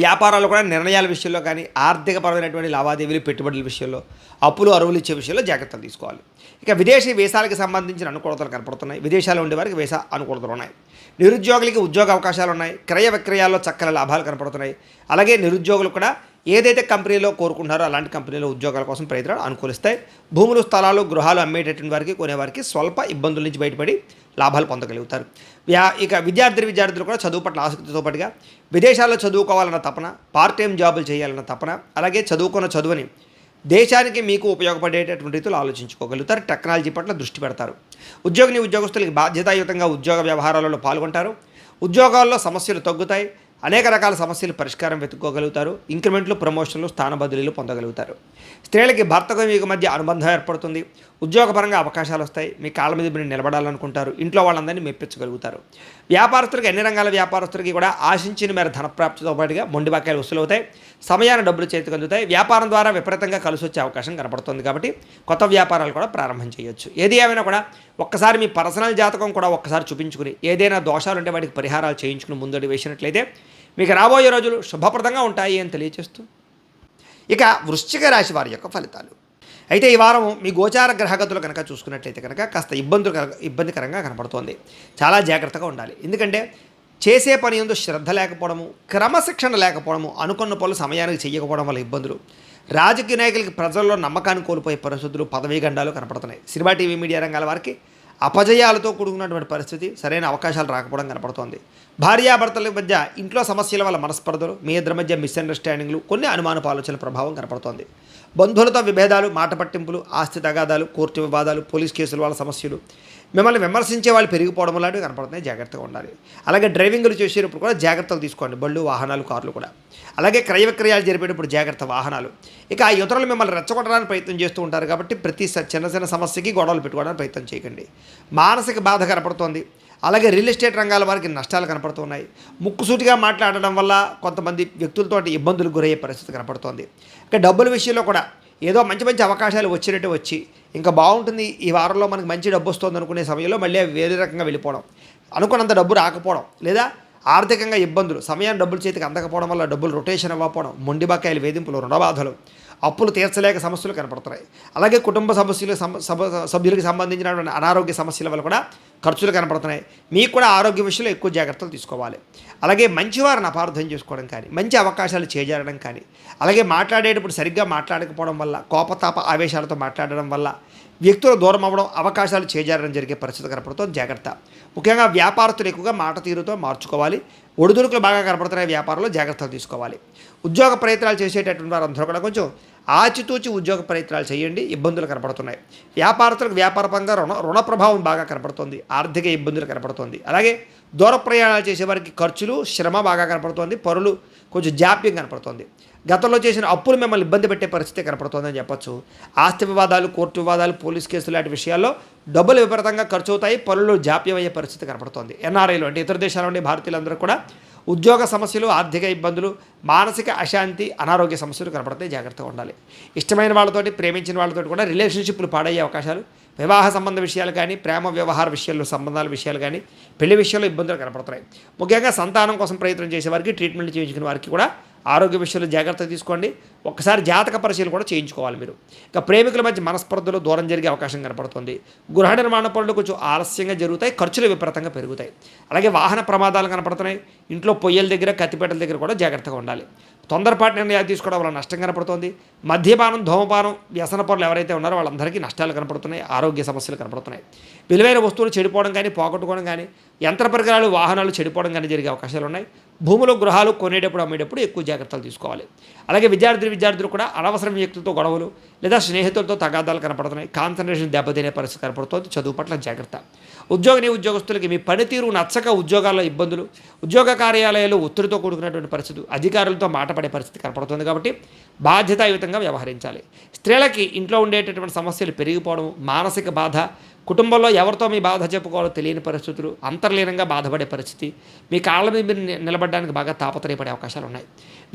వ్యాపారాలు కూడా నిర్ణయాల విషయంలో కానీ, ఆర్థికపరమైనటువంటి లావాదేవీలు, పెట్టుబడుల విషయంలో, అప్పులు అరువులు ఇచ్చే విషయంలో జాగ్రత్తలు తీసుకోవాలి. ఇక విదేశీ వీసాలకు సంబంధించిన అనుకూలతలు కనపడుతున్నాయి. విదేశాల్లో ఉండే వారికి వీసా అనుకూలతలు ఉన్నాయి. నిరుద్యోగులకి ఉద్యోగ అవకాశాలు ఉన్నాయి. క్రయ విక్రయాల్లో చక్కని లాభాలు కనపడుతున్నాయి. అలాగే నిరుద్యోగులు కూడా ఏదైతే కంపెనీలో కోరుకుంటారో అలాంటి కంపెనీలో ఉద్యోగాల కోసం ప్రయత్నాలు అనుకూలిస్తాయి. భూములు, స్థలాలు, గృహాలు అమ్మేటటువంటి వారికి, కొనేవారికి స్వల్ప ఇబ్బందుల నుంచి బయటపడి లాభాలు పొందగలుగుతారు. ఇక విద్యార్థులు కూడా చదువు పట్ల ఆసక్తితో పాటుగా విదేశాల్లో చదువుకోవాలన్న తపన, పార్ట్ టైం జాబులు చేయాలన్న తపన, అలాగే చదువుకున్న చదువుని దేశానికి మీకు ఉపయోగపడేటటువంటి రీతిలో ఆలోచించుకోగలుగుతారు. టెక్నాలజీ పట్ల దృష్టి పెడతారు. ఉద్యోగులకి బాధ్యతాయుతంగా ఉద్యోగ వ్యవహారాలలో పాల్గొంటారు. ఉద్యోగాల్లో సమస్యలు తగ్గుతాయి. అనేక రకాల సమస్యలు పరిష్కారం వెతుక్కోగలుగుతారు. ఇంక్రిమెంట్లు, ప్రమోషన్లు, స్థాన బదిలీలు పొందగలుగుతారు. స్త్రీలకి భర్తకు మీకు మధ్య అనుబంధం ఏర్పడుతుంది. ఉద్యోగపరంగా అవకాశాలు వస్తాయి. మీ కాళ్ళ మీద మీరు నిలబడాలనుకుంటారు. ఇంట్లో వాళ్ళందరినీ మెప్పించగలుగుతారు. వ్యాపారస్తులకి, అన్ని రంగాల వ్యాపారస్తులకి కూడా ఆశించిన మేర ధనప్రాప్తితో పాటుగా మొండి బకాయిలు వసూలు అవుతాయి. సమయాన్ని డబ్బులు చేతికి అందుతాయి. వ్యాపారం ద్వారా విపరీతంగా కలిసి వచ్చే అవకాశం కనపడుతుంది. కాబట్టి కొత్త వ్యాపారాలు కూడా ప్రారంభం చేయొచ్చు. ఏది ఏమైనా కూడా ఒక్కసారి మీ పర్సనల్ జాతకం కూడా ఒక్కసారి చూపించుకుని, ఏదైనా దోషాలు ఉంటే వాటికి పరిహారాలు చేయించుకుని ముందడుగు వేసినట్లయితే మీకు రాబోయే రోజులు శుభప్రదంగా ఉంటాయి అని తెలియజేస్తూ, ఇక వృశ్చిక రాశి వారి యొక్క ఫలితాలు. అయితే ఈ వారం మీ గోచార గ్రహగతులు కనుక చూసుకున్నట్లయితే కనుక కాస్త ఇబ్బందికరంగా కనపడుతోంది. చాలా జాగ్రత్తగా ఉండాలి. ఎందుకంటే చేసే పని యందు శ్రద్ధ లేకపోవడము, క్రమశిక్షణ లేకపోవడము, అనుకున్న పనులు సమయానికి చేయకపోవడం వల్ల ఇబ్బందులు, రాజకీయ నాయకులకి ప్రజల్లో నమ్మకాన్ని కోల్పోయే పరిస్థితులు, పదవీ గండాలు కనపడుతున్నాయి. సినిమా, టీవీ, మీడియా రంగాల వారికి అపజయాలతో కూడుకున్నటువంటి పరిస్థితి, సరైన అవకాశాలు రాకపోవడం కనపడుతోంది. భార్యాభర్తల మధ్య ఇంట్లో సమస్యల వల్ల మనస్పర్ధలు, మీ ఇద్దరి మధ్య మిస్అండర్స్టాండింగ్లు, కొన్ని అనుమానపు ఆలోచనల ప్రభావం కనపడుతోంది. బంధువులతో విభేదాలు, మాట పట్టింపులు, ఆస్తి తగాదాలు, కోర్టు వివాదాలు, పోలీస్ కేసుల వాళ్ళ సమస్యలు, మిమ్మల్ని విమర్శించే వాళ్ళు పెరిగిపోవడం లాంటివి కనపడుతున్నాయి. జాగ్రత్తగా ఉండాలి. అలాగే డ్రైవింగ్లు చేసేటప్పుడు కూడా జాగ్రత్తలు తీసుకోండి. బళ్ళు, వాహనాలు, కార్లు కూడా. అలాగే క్రయ విక్రయాలు జరిపేటప్పుడు జాగ్రత్త, వాహనాలు. ఇక ఇతరులు మిమ్మల్ని రెచ్చగొట్టడానికి ప్రయత్నం చేస్తూ ఉంటారు కాబట్టి ప్రతి చిన్న సమస్యకి గొడవలు పెట్టుకోవడానికి ప్రయత్నం చేయకండి. మానసిక బాధ కనపడుతోంది. అలాగే రియల్ ఎస్టేట్ రంగాల వారికి నష్టాలు కనపడుతున్నాయి. ముక్కుసూటిగా మాట్లాడడం వల్ల కొంతమంది వ్యక్తులతోటి ఇబ్బందులకు గురయ్యే పరిస్థితి కనపడుతోంది. ఇక డబ్బుల విషయంలో కూడా ఏదో మంచి అవకాశాలు వచ్చినట్టు వచ్చి ఇంకా బాగుంటుంది, ఈ వారంలో మనకి మంచి డబ్బు వస్తుంది అనుకునే సమయంలో మళ్ళీ వేరే రకంగా వెళ్ళిపోవడం, అనుకున్నంత డబ్బు రాకపోవడం, లేదా ఆర్థికంగా ఇబ్బందులు, సమయాన్ని డబ్బులు చేతికి అందకపోవడం వల్ల డబ్బులు రొటేషన్ అవ్వకపోవడం, మొండి బకాయిలు, వేధింపులు, రుణబాధలు, అప్పులు తీర్చలేక సమస్యలు కనపడుతున్నాయి. అలాగే కుటుంబ సమస్యలు, సభ్యులకు సంబంధించినటువంటి అనారోగ్య సమస్యల వల్ల కూడా ఖర్చులు కనపడుతున్నాయి. మీకు కూడా ఆరోగ్య విషయంలో ఎక్కువ జాగ్రత్తలు తీసుకోవాలి. అలాగే మంచివారిని అపార్థం చేసుకోవడం కానీ, మంచి అవకాశాలు చేజారడం కానీ, అలాగే మాట్లాడేటప్పుడు సరిగ్గా మాట్లాడకపోవడం వల్ల, కోపతాప ఆవేశాలతో మాట్లాడడం వల్ల వ్యక్తులు దూరం అవ్వడం, అవకాశాలు చేజారడం జరిగే పరిస్థితి కనపడుతుంది. జాగ్రత్త. ముఖ్యంగా వ్యాపారస్తులు ఎక్కువగా మాట తీరుతో మార్చుకోవాలి. ఒడిదుడుకులు బాగా కనపడుతున్నాయి. వ్యాపారంలో జాగ్రత్తలు తీసుకోవాలి. ఉద్యోగ ప్రయత్నాలు చేసేటటువంటి వారందరూ కూడా కొంచెం ఆచితూచి ఉద్యోగ ప్రయత్నాలు చేయండి. ఇబ్బందులు కనపడుతున్నాయి. వ్యాపారస్తులకు వ్యాపారపరంగా రుణ ప్రభావం బాగా కనపడుతుంది. ఆర్థిక ఇబ్బందులు కనపడుతుంది. అలాగే దూర ప్రయాణాలు చేసేవారికి ఖర్చులు, శ్రమ బాగా కనపడుతుంది. పనులు కొంచెం జాప్యం కనపడుతుంది. గతంలో చేసిన అప్పులు మిమ్మల్ని ఇబ్బంది పెట్టే పరిస్థితి కనపడుతోందని చెప్పొచ్చు. ఆస్తి వివాదాలు, కోర్టు వివాదాలు, పోలీస్ కేసులు లాంటి విషయాల్లో డబ్బులు విపరీతంగా ఖర్చు అవుతాయి. పనులు జాప్యం అయ్యే పరిస్థితి కనపడుతోంది. ఎన్ఆర్ఐలు అంటే ఇతర దేశాల నుండి భారతీయులందరూ కూడా ఉద్యోగ సమస్యలు, ఆర్థిక ఇబ్బందులు, మానసిక అశాంతి, అనారోగ్య సమస్యలు కనపడతాయి. జాగ్రత్తగా ఉండాలి. ఇష్టమైన వాళ్ళతోటి, ప్రేమించిన వాళ్ళతోటి కూడా రిలేషన్షిప్లు పాడయ్యే అవకాశాలు, వివాహ సంబంధ విషయాలు కానీ, ప్రేమ వ్యవహార విషయాల్లో, సంబంధాల విషయాలు కానీ, పెళ్లి విషయాల్లో ఇబ్బందులు కనపడుతున్నాయి. ముఖ్యంగా సంతానం కోసం ప్రయత్నం చేసే వారికి, ట్రీట్మెంట్ చేయించుకునే వారికి కూడా ఆరోగ్య విషయాల్లో జాగ్రత్త తీసుకోండి. ఒక్కసారి జాతక పరిశీలన కూడా చేయించుకోవాలి మీరు. ఇక ప్రేమికుల మధ్య మనస్పర్ధలు దూరం జరిగే అవకాశం కనపడుతుంది. గృహ నిర్మాణ పనులు కొంచెం ఆలస్యంగా జరుగుతాయి. ఖర్చులు విపరీతంగా పెరుగుతాయి. అలాగే వాహన ప్రమాదాలు కనపడుతున్నాయి. ఇంట్లో పొయ్యల దగ్గర, కత్తిపేటల దగ్గర కూడా జాగ్రత్తగా ఉండాలి. తొందరపాటు నిర్ణయాలు తీసుకోవడం వల్ల నష్టం కనపడుతుంది. మద్యపానం, ధూమపానం, వ్యసన పనులు ఎవరైతే ఉన్నారో వాళ్ళందరికీ నష్టాలు కనపడుతున్నాయి. ఆరోగ్య సమస్యలు కనపడుతున్నాయి. విలువైన వస్తువులు చెడిపోవడం కానీ, పోగొట్టుకోవడం కానీ, యంత్ర పరికరాలు, వాహనాలు చెడిపోవడం కానీ జరిగే అవకాశాలు ఉన్నాయి. భూములు, గృహాలు కొనేటప్పుడు, అమ్మేటప్పుడు ఎక్కువ జాగ్రత్తలు తీసుకోవాలి. అలాగే విద్యార్థులు కూడా అనవసరం వ్యక్తులతో గొడవలు లేదా స్నేహితులతో తగాదాలు కనపడుతున్నాయి. కాన్సన్ట్రేషన్ దెబ్బతినే పరిస్థితి కనపడుతుంది. చదువు పట్ల జాగ్రత్త. ఉద్యోగస్తులకి మీ పనితీరు నచ్చక ఉద్యోగాల్లో ఇబ్బందులు, ఉద్యోగ కార్యాలయాలు ఒత్తిడితో కూడుకున్నటువంటి పరిస్థితి, అధికారులతో మాటపడే పరిస్థితి కనపడుతుంది. కాబట్టి బాధ్యతాయుతంగా వ్యవహరించాలి. స్త్రీలకి ఇంట్లో ఉండేటటువంటి సమస్యలు పెరిగిపోవడం, మానసిక బాధ, కుటుంబంలో ఎవరితో మీ బాధ చెప్పుకోవాలో తెలియని పరిస్థితులు, అంతర్లీనంగా బాధపడే పరిస్థితి, మీ కాళ్ళ మీద మీరు నిలబడడానికి బాగా తాపత్రయపడే అవకాశాలు ఉన్నాయి.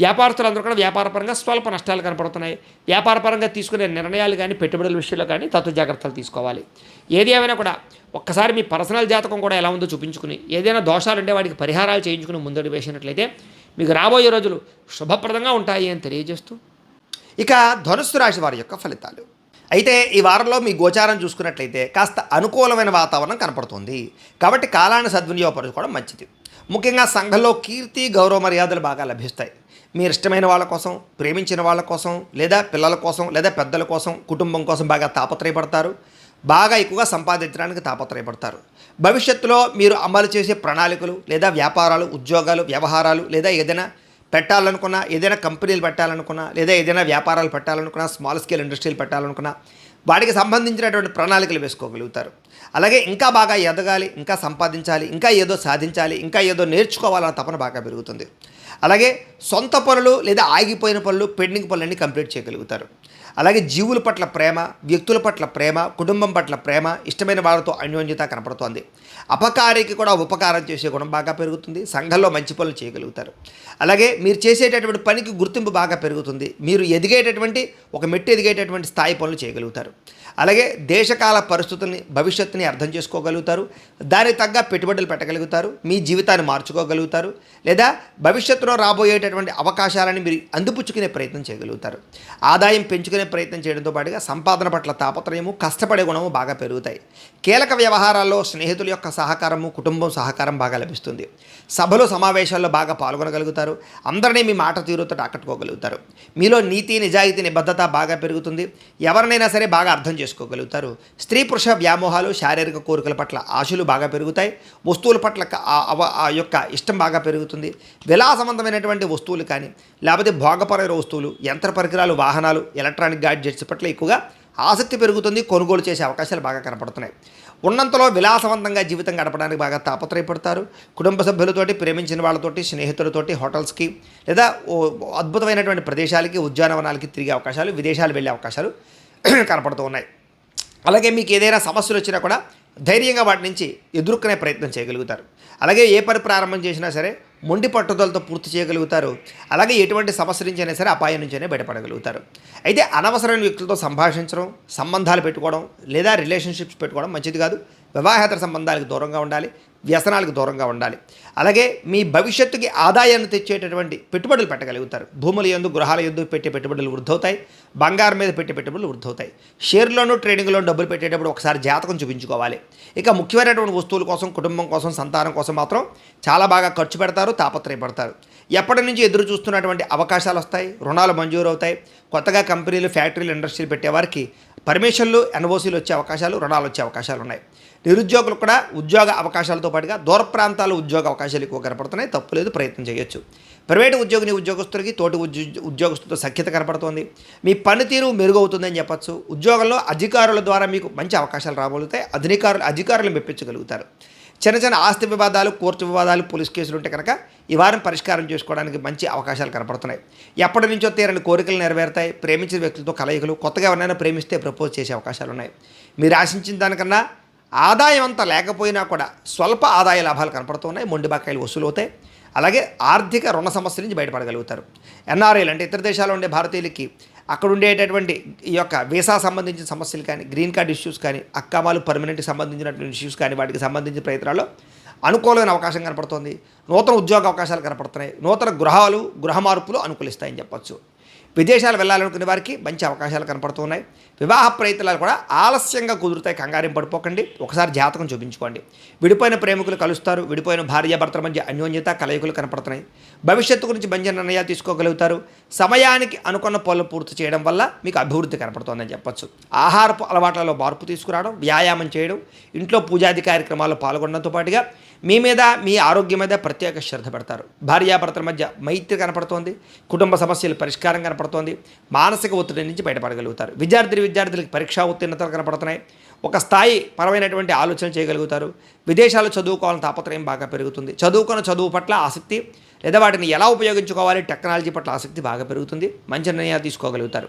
వ్యాపారస్తులందరూ కూడా వ్యాపారపరంగా స్వల్ప నష్టాలు కనపడుతున్నాయి. వ్యాపారపరంగా తీసుకునే నిర్ణయాలు కానీ, పెట్టుబడుల విషయంలో కానీ తత్వ జాగ్రత్తలు తీసుకోవాలి. ఏది ఏమైనా కూడా ఒక్కసారి మీ పర్సనల్ జాతకం కూడా ఎలా ఉందో చూపించుకుని, ఏదైనా దోషాలు ఉంటే వాటికి పరిహారాలు చేయించుకుని ముందడుగు వేసినట్లయితే మీకు రాబోయే రోజులు శుభప్రదంగా ఉంటాయి అని తెలియజేస్తూ, ఇక ధనుస్సు రాశి వారి యొక్క ఫలితాలు. అయితే ఈ వారంలో మీ గోచారం చూసుకున్నట్లయితే కాస్త అనుకూలమైన వాతావరణం కనపడుతుంది. కాబట్టి కాలాన్ని సద్వినియోగపరచుకోవడం మంచిది. ముఖ్యంగా సంఘంలో కీర్తి, గౌరవ మర్యాదలు బాగా లభిస్తాయి. మీరు ఇష్టమైన వాళ్ళ కోసం, ప్రేమించిన వాళ్ళ కోసం, లేదా పిల్లల కోసం, లేదా పెద్దల కోసం, కుటుంబం కోసం బాగా తాపత్రయపడతారు. బాగా ఎక్కువగా సంపాదించడానికి తాపత్రయపడతారు. భవిష్యత్తులో మీరు అమలు చేసే ప్రణాళికలు లేదా వ్యాపారాలు, ఉద్యోగాలు, వ్యవహారాలు, లేదా ఏదైనా పెట్టాలనుకున్నా, ఏదైనా కంపెనీలు పెట్టాలనుకున్నా, లేదా ఏదైనా వ్యాపారాలు పెట్టాలనుకున్నా, స్మాల్ స్కేల్ ఇండస్ట్రీలు పెట్టాలనుకున్నా, వాటికి సంబంధించినటువంటి ప్రణాళికలు వేసుకోగలుగుతారు. అలాగే ఇంకా బాగా ఎదగాలి, ఇంకా సంపాదించాలి, ఇంకా ఏదో సాధించాలి, ఇంకా ఏదో నేర్చుకోవాలన్న తపన బాగా పెరుగుతుంది. అలాగే సొంత పనులు లేదా ఆగిపోయిన పనులు, పెండింగ్ పనులన్నీ కంప్లీట్ చేయగలుగుతారు. అలాగే జీవుల పట్ల ప్రేమ, వ్యక్తుల పట్ల ప్రేమ, కుటుంబం పట్ల ప్రేమ, ఇష్టమైన వాళ్ళతో అన్యోన్యత కనపడుతోంది. అపకారికి కూడా ఉపకారం చేసే గుణం బాగా పెరుగుతుంది. సంఘంలో మంచి పనులు చేయగలుగుతారు. అలాగే మీరు చేసేటటువంటి పనికి గుర్తింపు బాగా పెరుగుతుంది. మీరు ఎదిగేటటువంటి ఒక మెట్టు ఎదిగేటటువంటి స్థాయి పనులు చేయగలుగుతారు. అలాగే దేశకాల పరిస్థితుల్ని, భవిష్యత్తుని అర్థం చేసుకోగలుగుతారు. దానికి తగ్గ పెట్టుబడులు పెట్టగలుగుతారు. మీ జీవితాన్ని మార్చుకోగలుగుతారు. లేదా భవిష్యత్తులో రాబోయేటటువంటి అవకాశాలని మీరు అందిపుచ్చుకునే ప్రయత్నం చేయగలుగుతారు. ఆదాయం పెంచుకునే ప్రయత్నం చేయడంతో పాటుగా సంపాదన పట్ల తాపత్రయము, కష్టపడే గుణము బాగా పెరుగుతాయి. కీలక వ్యవహారాల్లో స్నేహితుల యొక్క సహకారము, కుటుంబం సహకారం బాగా లభిస్తుంది. సభలు, సమావేశాల్లో బాగా పాల్గొనగలుగుతారు. అందరినీ మీ మాట తీరుతో ఆకట్టుకోగలుగుతారు. మీలో నీతి, నిజాయితీ, నిబద్ధత బాగా పెరుగుతుంది. ఎవరినైనా సరే బాగా అర్థం చేసుకోగలుగుతారు. స్త్రీ పురుష వ్యామోహాలు, శారీరక కోరికల పట్ల ఆశలు బాగా పెరుగుతాయి. వస్తువుల పట్ల ఆ యొక్క ఇష్టం బాగా పెరుగుతుంది. విలాసవంతమైనటువంటి వస్తువులు కానీ, లేకపోతే భోగపరమైన వస్తువులు, యంత్ర పరికరాలు, వాహనాలు, ఎలక్ట్రానిక్ గాడ్జెట్స్ పట్ల ఎక్కువగా ఆసక్తి పెరుగుతుంది. కొనుగోలు చేసే అవకాశాలు బాగా కనపడుతున్నాయి. ఉన్నంతలో విలాసవంతంగా జీవితం గడపడానికి బాగా తాపత్రయపడతారు. కుటుంబ సభ్యులతోటి, ప్రేమించిన వాళ్ళతోటి, స్నేహితులతోటి హోటల్స్కి లేదా అద్భుతమైనటువంటి ప్రదేశాలకి, ఉద్యానవనాలకి తిరిగే అవకాశాలు, విదేశాలు వెళ్ళే అవకాశాలు కనపడుతూ ఉన్నాయి. అలాగే మీకు ఏదైనా సమస్యలు వచ్చినా కూడా ధైర్యంగా వాటి నుంచి ఎదుర్కొనే ప్రయత్నం చేయగలుగుతారు. అలాగే ఏ పని ప్రారంభం చేసినా సరే మొండి పట్టుదలతో పూర్తి చేయగలుగుతారు. అలాగే ఎటువంటి సమస్య నుంచి అయినా సరే, అపాయం నుంచి అయినా బయటపడగలుగుతారు. అయితే అనవసరమైన వ్యక్తులతో సంభాషించడం, సంబంధాలు పెట్టుకోవడం లేదా రిలేషన్షిప్స్ పెట్టుకోవడం మంచిది కాదు. వివాహేతర సంబంధాలకు దూరంగా ఉండాలి. వ్యసనాలకు దూరంగా ఉండాలి. అలాగే మీ భవిష్యత్తుకి ఆదాయాన్ని తెచ్చేటటువంటి పెట్టుబడులు పెట్టగలుగుతారు. భూముల యందు, గృహాల యందు పెట్టే పెట్టుబడులు వృద్ధవుతాయి. బంగారం మీద పెట్టే పెట్టుబడులు వృద్ధవుతాయి. షేర్లోనూ, ట్రేడింగ్లోనూ డబ్బులు పెట్టేటప్పుడు ఒకసారి జాతకం చూపించుకోవాలి. ఇక ముఖ్యమైనటువంటి వస్తువుల కోసం, కుటుంబం కోసం, సంతానం కోసం మాత్రం చాలా బాగా ఖర్చు పెడతారు, తాపత్రయపడతారు. ఎప్పటి నుంచి ఎదురు చూస్తున్నటువంటి అవకాశాలు వస్తాయి. రుణాలు మంజూరు అవుతాయి. కొత్తగా కంపెనీలు, ఫ్యాక్టరీలు, ఇండస్ట్రీలు పెట్టేవారికి పర్మిషన్లు, ఎన్ఓసీలు వచ్చే అవకాశాలు, రుణాలు వచ్చే అవకాశాలు ఉన్నాయి. నిరుద్యోగులు కూడా ఉద్యోగ అవకాశాలతో పాటుగా దూర ప్రాంతాల్లో ఉద్యోగ అవకాశాలు ఎక్కువ కనపడుతున్నాయి. తప్పులేదు, ప్రయత్నం చేయొచ్చు. ప్రైవేటు ఉద్యోగస్తులకి తోటి ఉద్యోగస్తులతో సఖ్యత కనపడుతోంది. మీ పనితీరు మెరుగవుతుందని చెప్పచ్చు. ఉద్యోగంలో అధికారుల ద్వారా మీకు మంచి అవకాశాలు రాబోతాయి. అధికారులు మెప్పించగలుగుతారు. చిన్న చిన్న ఆస్తి వివాదాలు, కోర్టు వివాదాలు, పోలీస్ కేసులు ఉంటే కనుక ఈ వారం పరిష్కారం చేసుకోవడానికి మంచి అవకాశాలు కనపడుతున్నాయి. ఎప్పటి నుంచో తీరని కోరికలు నెరవేరుతాయి. ప్రేమించిన వ్యక్తులతో కలయికలు, కొత్తగా ఎవరైనా ప్రేమిస్తే ప్రపోజ్ చేసే అవకాశాలు ఉన్నాయి. మీరు ఆశించిన దానికన్నా ఆదాయం అంతా లేకపోయినా కూడా స్వల్ప ఆదాయ లాభాలు కనపడుతున్నాయి. మొండి బకాయిలు వసూలు అవుతాయి. అలాగే ఆర్థిక రుణ సమస్యల నుంచి బయటపడగలుగుతారు. ఎన్ఆర్ఐలు అంటే ఇతర దేశాల్లో ఉండే భారతీయులకి అక్కడ ఉండేటటువంటి ఈ యొక్క వీసా సంబంధించిన సమస్యలు కానీ, గ్రీన్ కార్డ్ ఇష్యూస్ కానీ, అక్కామాలు పర్మనెంట్కి సంబంధించినటువంటి ఇష్యూస్ కానీ, వాటికి సంబంధించిన ప్రయత్నాల్లో అనుకూలమైన అవకాశం కనపడుతుంది. నూతన ఉద్యోగ అవకాశాలు కనపడుతున్నాయి. నూతన గృహ మార్పులు అనుకూలిస్తాయని చెప్పొచ్చు. విదేశాలు వెళ్ళాలనుకునే వారికి మంచి అవకాశాలు కనపడుతున్నాయి. వివాహ ప్రయత్నాలు కూడా ఆలస్యంగా కుదురుతాయి. కంగారం పడిపోకండి. ఒకసారి జాతకం చూపించుకోండి. విడిపోయిన ప్రేమికులు కలుస్తారు. విడిపోయిన భార్యాభర్తల మధ్య అన్యోన్యత, కలయికలు కనపడుతున్నాయి. భవిష్యత్తు గురించి మంచి నిర్ణయాలు తీసుకోగలుగుతారు. సమయానికి అనుకున్న పనులు పూర్తి చేయడం వల్ల మీకు అభివృద్ధి కనపడుతుందని చెప్పొచ్చు. ఆహారపు అలవాట్లలో మార్పు తీసుకురావడం, వ్యాయామం చేయడం, ఇంట్లో పూజాది కార్యక్రమాల్లో పాల్గొనడంతో పాటుగా మీ మీద, మీ ఆరోగ్యం మీద ప్రత్యేక శ్రద్ధ పెడతారు. భార్యాభర్తల మధ్య మైత్రి కనపడుతోంది. కుటుంబ సమస్యల పరిష్కారం కనపడుతోంది. మానసిక ఒత్తిడి నుంచి బయటపడగలుగుతారు. విద్యార్థులకి పరీక్షా ఉత్తీర్ణతలు కనపడుతున్నాయి. ఒక స్థాయి పరమైనటువంటి ఆలోచన చేయగలుగుతారు. విదేశాలు చదువుకోవాలని తాపత్రయం బాగా పెరుగుతుంది. చదువు పట్ల ఆసక్తి లేదా వాటిని ఎలా ఉపయోగించుకోవాలి, టెక్నాలజీ పట్ల ఆసక్తి బాగా పెరుగుతుంది. మంచి నిర్ణయాలు తీసుకోగలుగుతారు.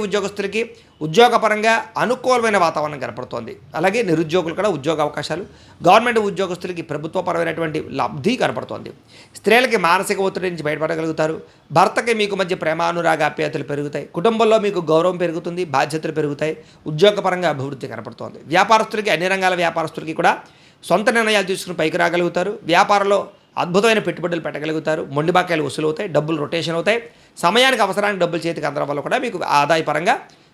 ఉద్యోగస్తులకి ఉద్యోగపరంగా అనుకూలమైన వాతావరణం కనపడుతోంది. అలాగే నిరుద్యోగులు కూడా ఉద్యోగ అవకాశాలు, గవర్నమెంట్ ఉద్యోగస్తులకి ప్రభుత్వపరమైనటువంటి లబ్ధి కనపడుతోంది. స్త్రీలకి మానసిక ఒత్తిడి నుంచి బయటపడగలుగుతారు. భర్తకి మీకు మధ్య ప్రేమానురాగ ఆప్యాయతలు పెరుగుతాయి. కుటుంబంలో మీకు గౌరవం పెరుగుతుంది. బాధ్యతలు పెరుగుతాయి. ఉద్యోగపరంగా అభివృద్ధి కనపడుతోంది. వ్యాపారస్తులకి, అన్ని రంగాల వ్యాపారస్తులకి కూడా సొంత నిర్ణయాలు తీసుకుని పైకి రాగలుగుతారు. వ్యాపారంలో అద్భుతమైన పెట్టుబడులు పెట్టగలుగుతారు. మొండి బాకాయలు వసూలు అవుతాయి. డబ్బులు రొటేషన్ అవుతాయి. సమయానికి అవసరానికి డబ్బులు చేతికి అందడం వల్ల కూడా మీకు ఆదాయపరంగా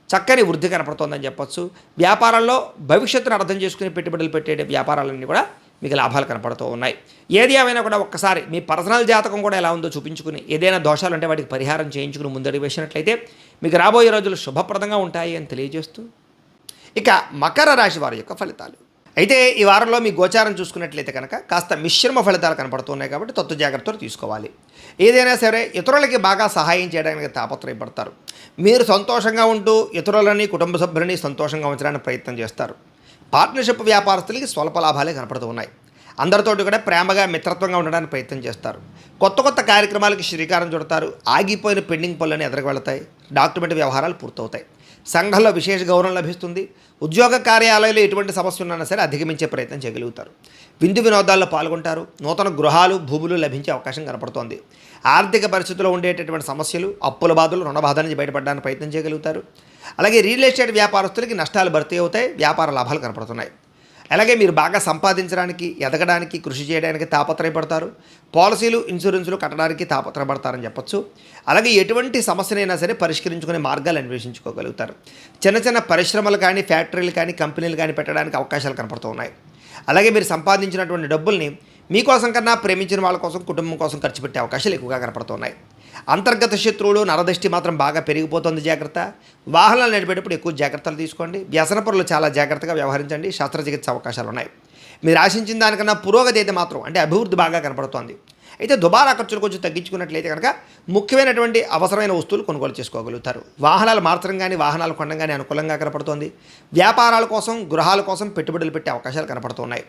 చక్కని వృద్ధి కనపడుతోందని చెప్పొచ్చు. వ్యాపారాల్లో భవిష్యత్తును అర్థం చేసుకుని పెట్టుబడులు పెట్టే వ్యాపారాలన్నీ కూడా మీకు లాభాలు కనపడుతూ ఉన్నాయి. ఏది ఏమైనా కూడా ఒక్కసారి మీ పర్సనల్ జాతకం కూడా ఎలా ఉందో చూపించుకుని, ఏదైనా దోషాలు ఉంటే వాటికి పరిహారం చేయించుకుని ముందడుగు వేసినట్లయితే మీకు రాబోయే రోజులు శుభప్రదంగా ఉంటాయి అని తెలియజేస్తూ, ఇక మకర రాశి వారి యొక్క ఫలితాలు. అయితే ఈ వారంలో మీ గోచారం చూసుకున్నట్లయితే కనుక కాస్త మిశ్రమ ఫలితాలు కనపడుతున్నాయి. కాబట్టి తత్వ జాగ్రత్తలు తీసుకోవాలి. ఏదైనా సరే ఇతరులకి బాగా సహాయం చేయడానికి తాపత్రయపడతారు. మీరు సంతోషంగా ఉంటూ ఇతరులని, కుటుంబ సభ్యులని సంతోషంగా ఉంచడానికి ప్రయత్నం చేస్తారు. పార్ట్నర్షిప్ వ్యాపారస్తులకి స్వల్ప లాభాలే కనపడుతూ ఉన్నాయి. అందరితోటి కూడా ప్రేమగా, మిత్రత్వంగా ఉండడానికి ప్రయత్నం చేస్తారు. కొత్త కార్యక్రమాలకి శ్రీకారం చుడతారు. ఆగిపోయిన పెండింగ్ పనులని ఎదురుకు వెళతాయి. డాక్యుమెంట్ వ్యవహారాలు పూర్తవుతాయి. సంఘంలో విశేష గౌరవం లభిస్తుంది. ఉద్యోగ కార్యాలయాల్లో ఎటువంటి సమస్య ఉన్నా సరే అధిగమించే ప్రయత్నం చేయగలుగుతారు. విందు వినోదాల్లో పాల్గొంటారు. నూతన గృహాలు, భూములు లభించే అవకాశం కనపడుతోంది. ఆర్థిక పరిస్థితుల్లో ఉండేటటువంటి సమస్యలు, అప్పుల బాధలు, రుణ బాధ నుంచి బయటపడడానికి ప్రయత్నం చేయగలుగుతారు. అలాగే రియల్ ఎస్టేట్ వ్యాపారస్తులకి నష్టాలు భర్తీ అవుతాయి. వ్యాపార లాభాలు కనపడుతున్నాయి. అలాగే మీరు బాగా సంపాదించడానికి, ఎదగడానికి, కృషి చేయడానికి తాపత్రయపడతారు. పాలసీలు, ఇన్సూరెన్సులు కట్టడానికి తాపత్రయపడతారని చెప్పొచ్చు. అలాగే ఎటువంటి సమస్యనైనా సరే పరిష్కరించుకునే మార్గాలు అన్వేషించుకోగలుగుతారు. చిన్న పరిశ్రమలు కానీ, ఫ్యాక్టరీలు కానీ, కంపెనీలు కానీ పెట్టడానికి అవకాశాలు కనపడుతూ ఉన్నాయి. అలాగే మీరు సంపాదించినటువంటి డబ్బుల్ని మీకోసం కన్నా ప్రేమించిన వాళ్ళ కోసం, కుటుంబం కోసం ఖర్చు పెట్టే అవకాశాలు ఎక్కువగా కనపడుతున్నాయి. అంతర్గత శత్రువులు, నరదృష్టి మాత్రం బాగా పెరిగిపోతుంది. జాగ్రత్త. వాహనాలు నడిపేటప్పుడు ఎక్కువ జాగ్రత్తలు తీసుకోండి. వ్యసనపరులు చాలా జాగ్రత్తగా వ్యవహరించండి. శస్త్రచికిత్స అవకాశాలు ఉన్నాయి. మీరు ఆశించిన దానికన్నా పురోగతి అయితే మాత్రం అంటే అభివృద్ధి బాగా కనపడుతోంది. అయితే దుబారా ఖర్చులు కొంచెం తగ్గించుకున్నట్లయితే కనుక ముఖ్యమైనటువంటి అవసరమైన వస్తువులు కొనుగోలు చేసుకోగలుగుతారు. వాహనాలు మార్చడం కానీ, వాహనాలు కొనడం కానీ అనుకూలంగా కనపడుతోంది. వ్యాపారాల కోసం, గృహాల కోసం పెట్టుబడులు పెట్టే అవకాశాలు కనపడుతున్నాయి.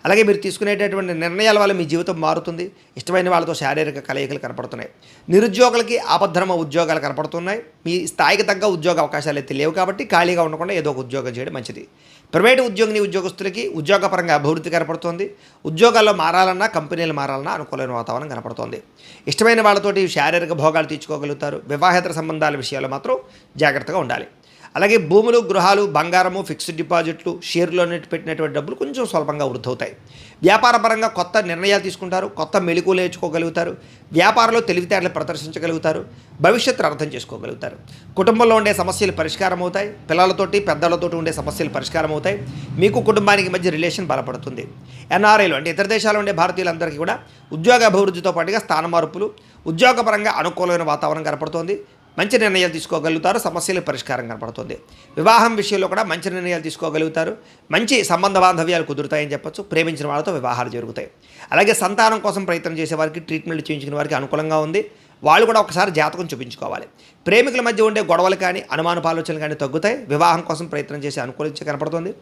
అలాగే మీరు తీసుకునేటటువంటి నిర్ణయాల వల్ల మీ జీవితం మారుతుంది. ఇష్టమైన వాళ్ళతో శారీరక కలయికలు కనపడుతున్నాయి. నిరుద్యోగులకి ఆపద్ధర్మ ఉద్యోగాలు కనపడుతున్నాయి. మీ స్థాయికి తగ్గ ఉద్యోగ అవకాశాలు అయితే లేవు. కాబట్టి ఖాళీగా ఉండకుండా ఏదో ఒక ఉద్యోగం చేయడం మంచిది. ప్రైవేటు ఉద్యోగస్తులకి ఉద్యోగపరంగా అభివృద్ధి కనపడుతోంది. ఉద్యోగాల్లో మారాలన్నా, కంపెనీలు మారాలన్నా అనుకూలమైన వాతావరణం కనపడుతోంది. ఇష్టమైన వాళ్ళతోటి శారీరక భోగాలు తీర్చుకోగలుగుతారు. వివాహేతర సంబంధాల విషయాల్లో మాత్రం జాగ్రత్తగా ఉండాలి. అలాగే భూములు, గృహాలు, బంగారము, ఫిక్స్డ్ డిపాజిట్లు, షేర్లో పెట్టినటువంటి డబ్బులు కొంచెం స్వల్పంగా వృద్ధి అవుతాయి. వ్యాపారపరంగా కొత్త నిర్ణయాలు తీసుకుంటారు. కొత్త మెళుకువలు నేర్చుకోగలుగుతారు. వ్యాపారంలో తెలివితేటలు ప్రదర్శించగలుగుతారు. భవిష్యత్తును అర్థం చేసుకోగలుగుతారు. కుటుంబంలో ఉండే సమస్యలు పరిష్కారం అవుతాయి. పిల్లలతోటి, పెద్దలతోటి ఉండే సమస్యలు పరిష్కారం అవుతాయి. మీకు కుటుంబానికి మధ్య రిలేషన్ బలపడుతుంది. ఎన్ఆర్ఐలు అంటే ఇతర దేశాల్లో ఉండే భారతీయులందరికీ కూడా ఉద్యోగ అభివృద్ధితో పాటుగా స్థాన మార్పులు, ఉద్యోగపరంగా అనుకూలమైన వాతావరణం కనపడుతోంది. మంచి నిర్ణయాలు తీసుకోగలుగుతారు. సమస్యల పరిష్కారం కనపడుతుంది. వివాహం విషయంలో కూడా మంచి నిర్ణయాలు తీసుకోగలుగుతారు. మంచి సంబంధ బాంధవ్యాలు కుదురుతాయని చెప్పొచ్చు. ప్రేమించిన వాళ్ళతో వివాహాలు జరుగుతాయి. అలాగే సంతానం కోసం ప్రయత్నం చేసే వారికి, ట్రీట్మెంట్ చేయించిన వారికి అనుకూలంగా ఉంది. వాళ్ళు కూడా ఒకసారి జాతకం చూపించుకోవాలి. ప్రేమికుల మధ్య ఉండే గొడవలు కానీ అనుమానపు ఆలోచనలు కానీ తగ్గుతాయి. వివాహం కోసం ప్రయత్నం చేసి అనుకూలించి కనపడుతుంది.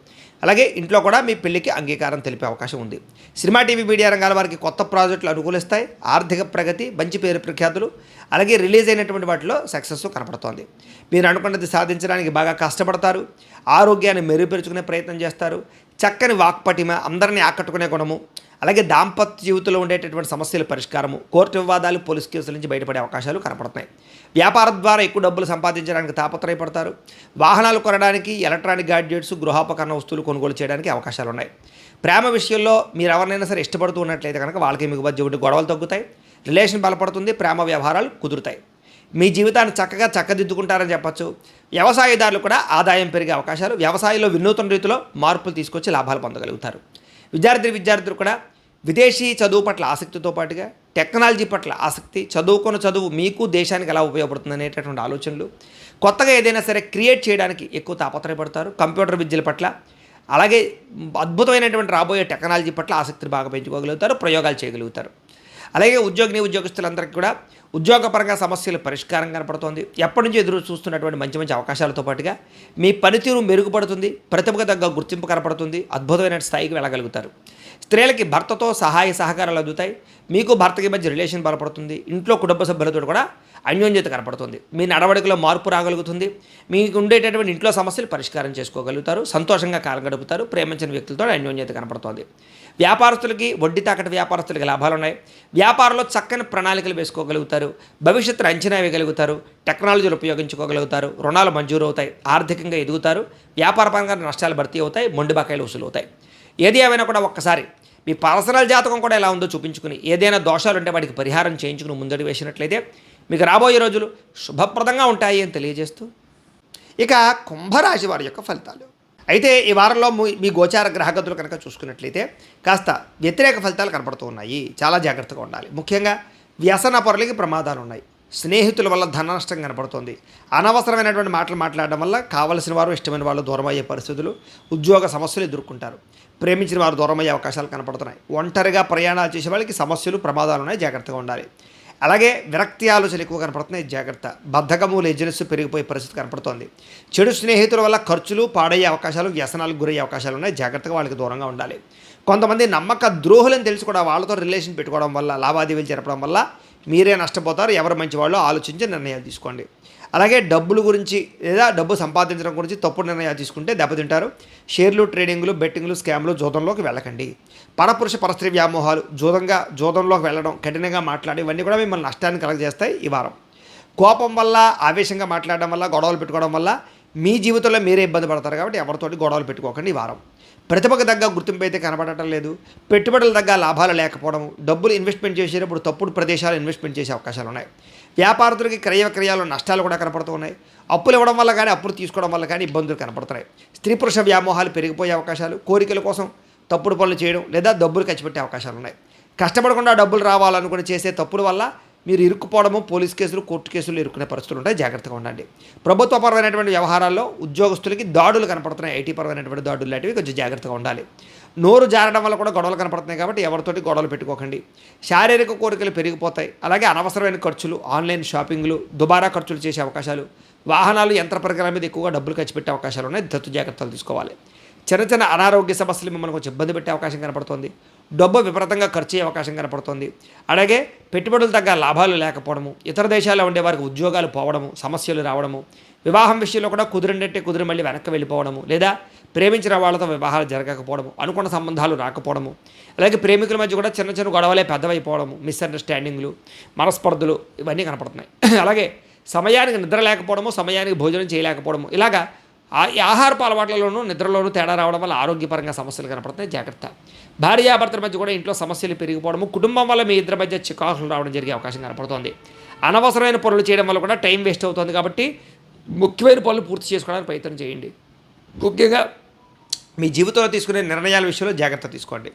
అలాగే ఇంట్లో కూడా మీ పెళ్లికి అంగీకారం తెలిపే అవకాశం ఉంది. సినిమా, టీవీ, మీడియా రంగాల వారికి కొత్త ప్రాజెక్టులు అనుకూలిస్తాయి. ఆర్థిక ప్రగతి, మంచి పేరు ప్రఖ్యాతులు, అలాగే రిలీజ్ అయినటువంటి వాటిలో సక్సెస్ కనపడుతోంది. మీరు అనుకున్నది సాధించడానికి బాగా కష్టపడతారు. ఆరోగ్యాన్ని మెరుగుపరుచుకునే ప్రయత్నం చేస్తారు. చక్కని వాక్పటిమ, అందరినీ ఆకట్టుకునే గుణము, అలాగే దాంపత్య జీవితంలో ఉండేటటువంటి సమస్యల పరిష్కారము, కోర్టు వివాదాలు, పోలీస్ కేసుల నుంచి బయటపడే అవకాశాలు కనపడుతున్నాయి. వ్యాపారం ద్వారా ఎక్కువ డబ్బులు సంపాదించడానికి తాపత్రయపడతారు. వాహనాలు కొనడానికి, ఎలక్ట్రానిక్ గ్యాడ్జెట్స్, గృహోపకరణ వస్తువులు కొనుగోలు చేయడానికి అవకాశాలు ఉన్నాయి. ప్రేమ విషయంలో మీరు ఎవరినైనా సరే ఇష్టపడుతూ ఉన్నట్లయితే కనుక వాళ్ళకి మీకు మధ్య ఉండే గొడవలు తగ్గుతాయి. రిలేషన్ బలపడుతుంది. ప్రేమ వ్యవహారాలు కుదురుతాయి. మీ జీవితాన్ని చక్కగా చక్కదిద్దుకుంటారని చెప్పచ్చు. వ్యవసాయదారులు కూడా ఆదాయం పెరిగే అవకాశాలు, వ్యవసాయంలో వినూత్న రీతిలో మార్పులు తీసుకొచ్చి లాభాలు పొందగలుగుతారు. విద్యార్థులు కూడా విదేశీ చదువు పట్ల ఆసక్తితో పాటుగా టెక్నాలజీ పట్ల ఆసక్తి, చదువుకున్న చదువు మీకు దేశానికి ఎలా ఉపయోగపడుతుంది అనేటటువంటి ఆలోచనలు, కొత్తగా ఏదైనా సరే క్రియేట్ చేయడానికి ఎక్కువ తాపత్రయపడతారు. కంప్యూటర్ విద్యల పట్ల, అలాగే అద్భుతమైనటువంటి రాబోయే టెక్నాలజీ పట్ల ఆసక్తిని బాగా పెంచుకోగలుగుతారు. ప్రయోగాలు చేయగలుగుతారు. అలాగే ఉద్యోగస్తులందరికీ కూడా ఉద్యోగపరంగా సమస్యల పరిష్కారం కనపడుతోంది. ఎప్పటి నుంచి ఎదురు చూస్తున్నటువంటి మంచి మంచి అవకాశాలతో పాటుగా మీ పనితీరు మెరుగుపడుతుంది. ప్రతిభకు తగ్గ గుర్తింపు కనపడుతుంది. అద్భుతమైన స్థాయికి వెళ్ళగలుగుతారు. స్త్రీలకి భర్తతో సహాయ సహకారాలు అందుతాయి. మీకు భర్తకి మధ్య రిలేషన్ బలపడుతుంది. ఇంట్లో కుటుంబ సభ్యులతో కూడా అన్యోన్యత కనపడుతుంది. మీ నడవడికలో మార్పు రాగలుగుతుంది. మీకు ఉండేటటువంటి ఇంట్లో సమస్యలు పరిష్కారం చేసుకోగలుగుతారు. సంతోషంగా కాలం గడుపుతారు. ప్రేమించిన వ్యక్తులతో అన్యోన్యత కనపడుతుంది. వ్యాపారస్తులకి, వడ్డీ తాకటి వ్యాపారస్తులకి లాభాలు ఉన్నాయి. వ్యాపారంలో చక్కని ప్రణాళికలు వేసుకోగలుగుతారు. భవిష్యత్తును అంచనా వేయగలుగుతారు. టెక్నాలజీలు ఉపయోగించుకోగలుగుతారు. రుణాలు మంజూరు అవుతాయి. ఆర్థికంగా ఎదుగుతారు. వ్యాపారపరంగా నష్టాలు భర్తీ అవుతాయి. మొండి బకాయిలు వసూలు అవుతాయి. ఏది ఏమైనా కూడా ఒక్కసారి మీ పర్సనల్ జాతకం కూడా ఎలా ఉందో చూపించుకుని, ఏదైనా దోషాలు ఉంటే వాటికి పరిహారం చేయించుకుని ముందడుగు వేసినట్లయితే మీకు రాబోయే రోజులు శుభప్రదంగా ఉంటాయి అని తెలియజేస్తూ, ఇక కుంభరాశి వారి యొక్క ఫలితాలు. అయితే ఈ వారంలో మీ గోచార గ్రహగతులు కనుక చూసుకున్నట్లయితే కాస్త వ్యతిరేక ఫలితాలు కనపడుతూ ఉన్నాయి. చాలా జాగ్రత్తగా ఉండాలి. ముఖ్యంగా వ్యసన పరులకి ప్రమాదాలు ఉన్నాయి. స్నేహితుల వల్ల ధన నష్టం కనపడుతుంది. అనవసరమైనటువంటి మాటలు మాట్లాడడం వల్ల కావలసిన వారు, ఇష్టమైన వాళ్ళు దూరం అయ్యే పరిస్థితులు, ఉద్యోగ సమస్యలు ఎదుర్కొంటారు. ప్రేమించిన వారు దూరం అయ్యే అవకాశాలు కనపడుతున్నాయి. ఒంటరిగా ప్రయాణాలు చేసే వాళ్ళకి సమస్యలు, ప్రమాదాలు ఉన్నాయి. జాగ్రత్తగా ఉండాలి. అలాగే విరక్తి ఆలోచనలు ఎక్కువ కనపడుతున్నాయి. జాగ్రత్త. బద్ధకము, లేజినెస్ పెరిగిపోయే పరిస్థితి కనపడుతోంది. చెడు స్నేహితుల వల్ల ఖర్చులు, పాడయ్యే అవకాశాలు, వ్యసనాలకు గురయ్యే అవకాశాలు ఉన్నాయి. జాగ్రత్తగా వాళ్ళకి దూరంగా ఉండాలి. కొంతమంది నమ్మక ద్రోహులని తెలిసి కూడా వాళ్ళతో రిలేషన్ పెట్టుకోవడం వల్ల, లావాదేవీలు జరపడం వల్ల మీరే నష్టపోతారు. ఎవరు మంచి వాళ్ళు ఆలోచించి నిర్ణయాలు తీసుకోండి. అలాగే డబ్బుల గురించి లేదా డబ్బు సంపాదించడం గురించి తప్పుడు నిర్ణయాలు తీసుకుంటే దెబ్బతింటారు. షేర్లు, ట్రేడింగ్లు, బెట్టింగ్లు, స్కామ్లు, జూదంలోకి వెళ్ళకండి. పరపురుష పరస్త్రీ వ్యామోహాలు, జూదంలోకి వెళ్ళడం, కఠినంగా మాట్లాడి ఇవన్నీ కూడా మిమ్మల్ని నష్టాన్ని కలగజేస్తాయి. ఈ వారం కోపం వల్ల, ఆవేశంగా మాట్లాడడం వల్ల, గొడవలు పెట్టుకోవడం వల్ల మీ జీవితంలో మీరే ఇబ్బంది పడతారు. కాబట్టి ఎవరితోటి గొడవలు పెట్టుకోకండి. ఈ వారం ప్రతిభకు తగ్గ గుర్తింపు అయితే కనబడటం లేదు. పెట్టుబడుల తగ్గ లాభాలు లేకపోవడం, డబ్బులు ఇన్వెస్ట్మెంట్ చేసేటప్పుడు తప్పుడు ప్రదేశాలు ఇన్వెస్ట్మెంట్ చేసే అవకాశాలు ఉన్నాయి. వ్యాపారస్తులకి క్రయ విక్రయాలు నష్టాలు కూడా కనపడుతూ ఉన్నాయి. అప్పులు ఇవ్వడం వల్ల కానీ, అప్పులు తీసుకోవడం వల్ల కానీ ఇబ్బందులు కనపడుతున్నాయి. స్త్రీ పురుష వ్యామోహాలు పెరిగిపోయే అవకాశాలు, కోరికల కోసం తప్పుడు పనులు చేయడం లేదా డబ్బులు ఖర్చు పెట్టే అవకాశాలు ఉన్నాయి. కష్టపడకుండా డబ్బులు రావాలనుకుని చేసే తప్పుల వల్ల మీరు ఇరుక్కుపోవడము, పోలీస్ కేసులు, కోర్టు కేసులు ఇరుక్కునే పరిస్థితులు ఉంటాయి. జాగ్రత్తగా ఉండండి. ప్రభుత్వపరమైనటువంటి వ్యవహారాల్లో ఉద్యోగస్తులకి దాడులు కనపడుతున్నాయి. ఐటీ పరమైనటువంటి దాడులు లాంటివి కొంచెం జాగ్రత్తగా ఉండాలి. నోరు జారడం వల్ల కూడా గొడవలు కనపడుతున్నాయి. కాబట్టి ఎవరితోటి గొడవలు పెట్టుకోకండి. శారీరక కోరికలు పెరిగిపోతాయి. అలాగే అనవసరమైన ఖర్చులు, ఆన్లైన్ షాపింగ్లు, దుబారా ఖర్చులు చేసే అవకాశాలు, వాహనాలు, యంత్ర పరికరాల మీద ఎక్కువగా డబ్బులు ఖర్చు పెట్టే అవకాశాలు ఉన్నాయి. దత్తు జాగ్రత్తలు తీసుకోవాలి. చిన్న అనారోగ్య సమస్యలు మిమ్మల్ని కొంచెం ఇబ్బంది పెట్టే అవకాశం కనపడుతుంది. డబ్బు విపరీతంగా ఖర్చు అయ్యే అవకాశం కనపడుతుంది. అలాగే పెట్టుబడులు తగ్గ లాభాలు లేకపోవడము, ఇతర దేశాల్లో ఉండే వారికి ఉద్యోగాలు పోవడము, సమస్యలు రావడము, వివాహం విషయంలో కూడా కుదిరి మళ్ళీ వెనక్కి వెళ్ళిపోవడము, లేదా ప్రేమించిన వాళ్ళతో వివాహాలు జరగకపోవడము, అనుకున్న సంబంధాలు రాకపోవడము, అలాగే ప్రేమికుల మధ్య కూడా చిన్న గొడవలే పెద్దవైపోవడము, మిస్అండర్స్టాండింగ్లు, మనస్పర్ధలు ఇవన్నీ కనపడుతున్నాయి. అలాగే సమయానికి నిద్ర లేకపోవడము, సమయానికి భోజనం చేయలేకపోవడము, ఇలాగా ఆహారపు అలవాట్లలోనూ నిద్రలోనూ తేడా రావడం వల్ల ఆరోగ్యపరంగా సమస్యలు కనపడుతున్నాయి. జాగ్రత్త. భార్యాభర్తల మధ్య కూడా ఇంట్లో సమస్యలు పెరిగిపోవడము, కుటుంబం వల్ల మీ ఇద్దరి మధ్య చికాకులు రావడం జరిగే అవకాశం కనపడుతోంది. అనవసరమైన పనులు చేయడం వల్ల కూడా టైం వేస్ట్ అవుతుంది. కాబట్టి ముఖ్యమైన పనులు పూర్తి చేసుకోవడానికి ప్రయత్నం చేయండి. ముఖ్యంగా మీ జీవితంలో తీసుకునే నిర్ణయాల విషయంలో జాగ్రత్త తీసుకోండి.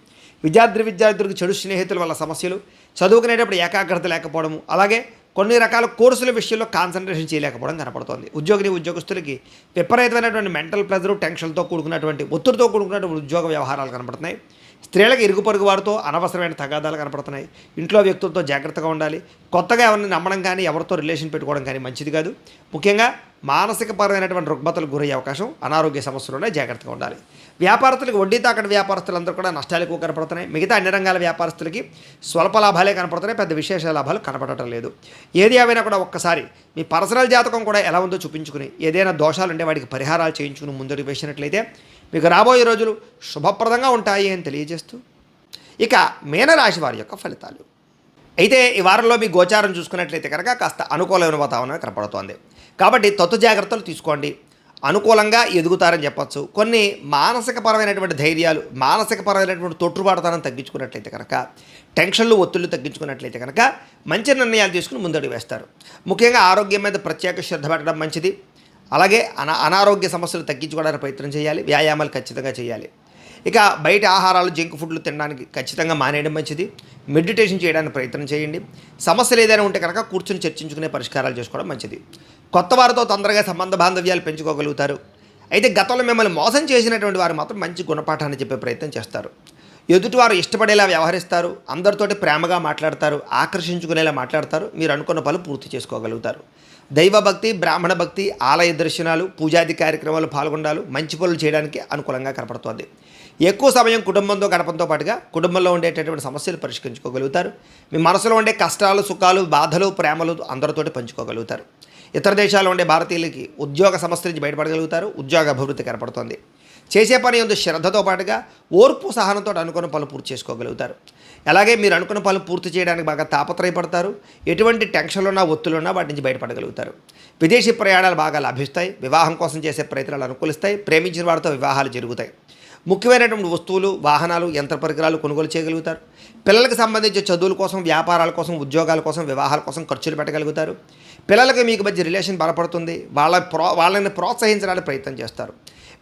విద్యార్థులకు చెడు స్నేహితుల వల్ల సమస్యలు, చదువుకునేటప్పుడు ఏకాగ్రత లేకపోవడము, అలాగే కొన్ని రకాల కోర్సుల విషయంలో కాన్సన్ట్రేషన్ చేయలేకపోవడం కనపడుతోంది. ఉద్యోగస్తులకి విపరీతమైనటువంటి మెంటల్ ప్రెజరు, టెన్షన్తో కూడుకున్నటువంటి ఒత్తిడితో కూడుకున్నటువంటి ఉద్యోగ వ్యవహారాలు కనపడుతున్నాయి. స్త్రీలకు ఇరుగు పొరుగు వారితో అనవసరమైన తగాదాలు కనపడుతున్నాయి. ఇంట్లో వ్యక్తులతో జాగ్రత్తగా ఉండాలి. కొత్తగా ఎవరిని నమ్మడం కానీ ఎవరితో రిలేషన్ పెట్టుకోవడం కానీ మంచిది కాదు. ముఖ్యంగా మానసికపరమైనటువంటి రుగ్మతలకు గురయ్యే అవకాశం, అనారోగ్య సమస్యలునే జాగ్రత్తగా ఉండాలి. వ్యాపారస్తులకు వడ్డీ తాకట్టు వ్యాపారస్తులందరూ కూడా నష్టాలు ఎక్కువ కనపడుతున్నాయి. మిగతా అన్ని రంగాల వ్యాపారస్తులకి స్వల్ప లాభాలే కనపడుతున్నాయి, పెద్ద విశేష లాభాలు కనపడటం లేదు. ఏది ఏమైనా కూడా ఒక్కసారి మీ పర్సనల్ జాతకం కూడా ఎలా ఉందో చూపించుకుని ఏదైనా దోషాలు ఉంటే వాటికి పరిహారాలు చేయించుకుని ముందుకు వేసినట్లయితే మీకు రాబోయే రోజులు శుభప్రదంగా ఉంటాయి అని తెలియజేస్తూ ఇక మీనరాశి వారి యొక్క ఫలితాలు. అయితే ఈ వారంలో మీ గోచారం చూసుకున్నట్లయితే కనుక కాస్త అనుకూలమైన వాతావరణం కనపడుతోంది. కాబట్టి తత్తు జాగ్రత్తలు తీసుకోండి. అనుకూలంగా ఎదుగుతారని చెప్పచ్చు. కొన్ని మానసికపరమైనటువంటి ధైర్యాలు, మానసికపరమైనటువంటి తొట్టుబాటుతనం తగ్గించుకున్నట్లయితే కనుక, టెన్షన్లు ఒత్తిళ్లు తగ్గించుకున్నట్లయితే కనుక మంచి నిర్ణయాలు తీసుకుని ముందడుగు వేస్తారు. ముఖ్యంగా ఆరోగ్యం మీద ప్రత్యేక శ్రద్ధ పెట్టడం మంచిది. అలాగే అనారోగ్య సమస్యలు తగ్గించుకోవడానికి ప్రయత్నం చేయాలి. వ్యాయామాలు ఖచ్చితంగా చేయాలి. ఇక బయట ఆహారాలు, జంక్ ఫుడ్లు తినడానికి ఖచ్చితంగా మానేయడం మంచిది. మెడిటేషన్ చేయడానికి ప్రయత్నం చేయండి. సమస్యలు ఏదైనా ఉంటే కనుక కూర్చొని చర్చించుకునే పరిష్కారాలు చేసుకోవడం మంచిది. కొత్త వారితో తొందరగా సంబంధ బాంధవ్యాలు పెంచుకోగలుగుతారు. అయితే గతంలో మిమ్మల్ని మోసం చేసినటువంటి వారు మాత్రం మంచి గుణపాఠాన్ని చెప్పే ప్రయత్నం చేస్తారు. ఎదుటివారు ఇష్టపడేలా వ్యవహరిస్తారు. అందరితోటి ప్రేమగా మాట్లాడతారు, ఆకర్షించుకునేలా మాట్లాడతారు. మీరు అనుకున్న పనులు పూర్తి చేసుకోగలుగుతారు. దైవభక్తి, బ్రాహ్మణ భక్తి, ఆలయ దర్శనాలు, పూజాది కార్యక్రమాలు పాల్గొనాలు మంచి పనులు చేయడానికి అనుకూలంగా కనపడుతోంది. ఎక్కువ సమయం కుటుంబంతో గడపడంతో పాటుగా కుటుంబంలో ఉండేటటువంటి సమస్యలు పరిష్కరించుకోగలుగుతారు. మీ మనసులో ఉండే కష్టాలు, సుఖాలు, బాధలు, ప్రేమలు అందరితోటి పంచుకోగలుగుతారు. ఇతర దేశాల్లో ఉండే భారతీయులకి ఉద్యోగ సమస్య నుంచి బయటపడగలుగుతారు. ఉద్యోగ అభివృద్ధి కనపడుతోంది. చేసే పని ఉంది శ్రద్ధతో పాటుగా ఓర్పు సహనంతో అనుకున్న పనులు పూర్తి చేసుకోగలుగుతారు. అలాగే మీరు అనుకున్న పనులు పూర్తి చేయడానికి బాగా తాపత్రయపడతారు. ఎటువంటి టెన్షన్లున్నా, ఒత్తులున్నా వాటి నుంచి బయటపడగలుగుతారు. విదేశీ ప్రయాణాలు బాగా లాభిస్తాయి. వివాహం కోసం చేసే ప్రయత్నాలు అనుకూలిస్తాయి. ప్రేమించిన వారితో వివాహాలు జరుగుతాయి. ముఖ్యమైనటువంటి వస్తువులు, వాహనాలు, యంత్ర పరికరాలు కొనుగోలు చేయగలుగుతారు. పిల్లలకు సంబంధించి చదువుల కోసం, వ్యాపారాల కోసం, ఉద్యోగాల కోసం, వివాహాల కోసం ఖర్చులు పెట్టగలుగుతారు. పిల్లలకు మీకు మధ్య రిలేషన్ బలపడుతుంది. వాళ్ళని ప్రోత్సహించడానికి ప్రయత్నం చేస్తారు.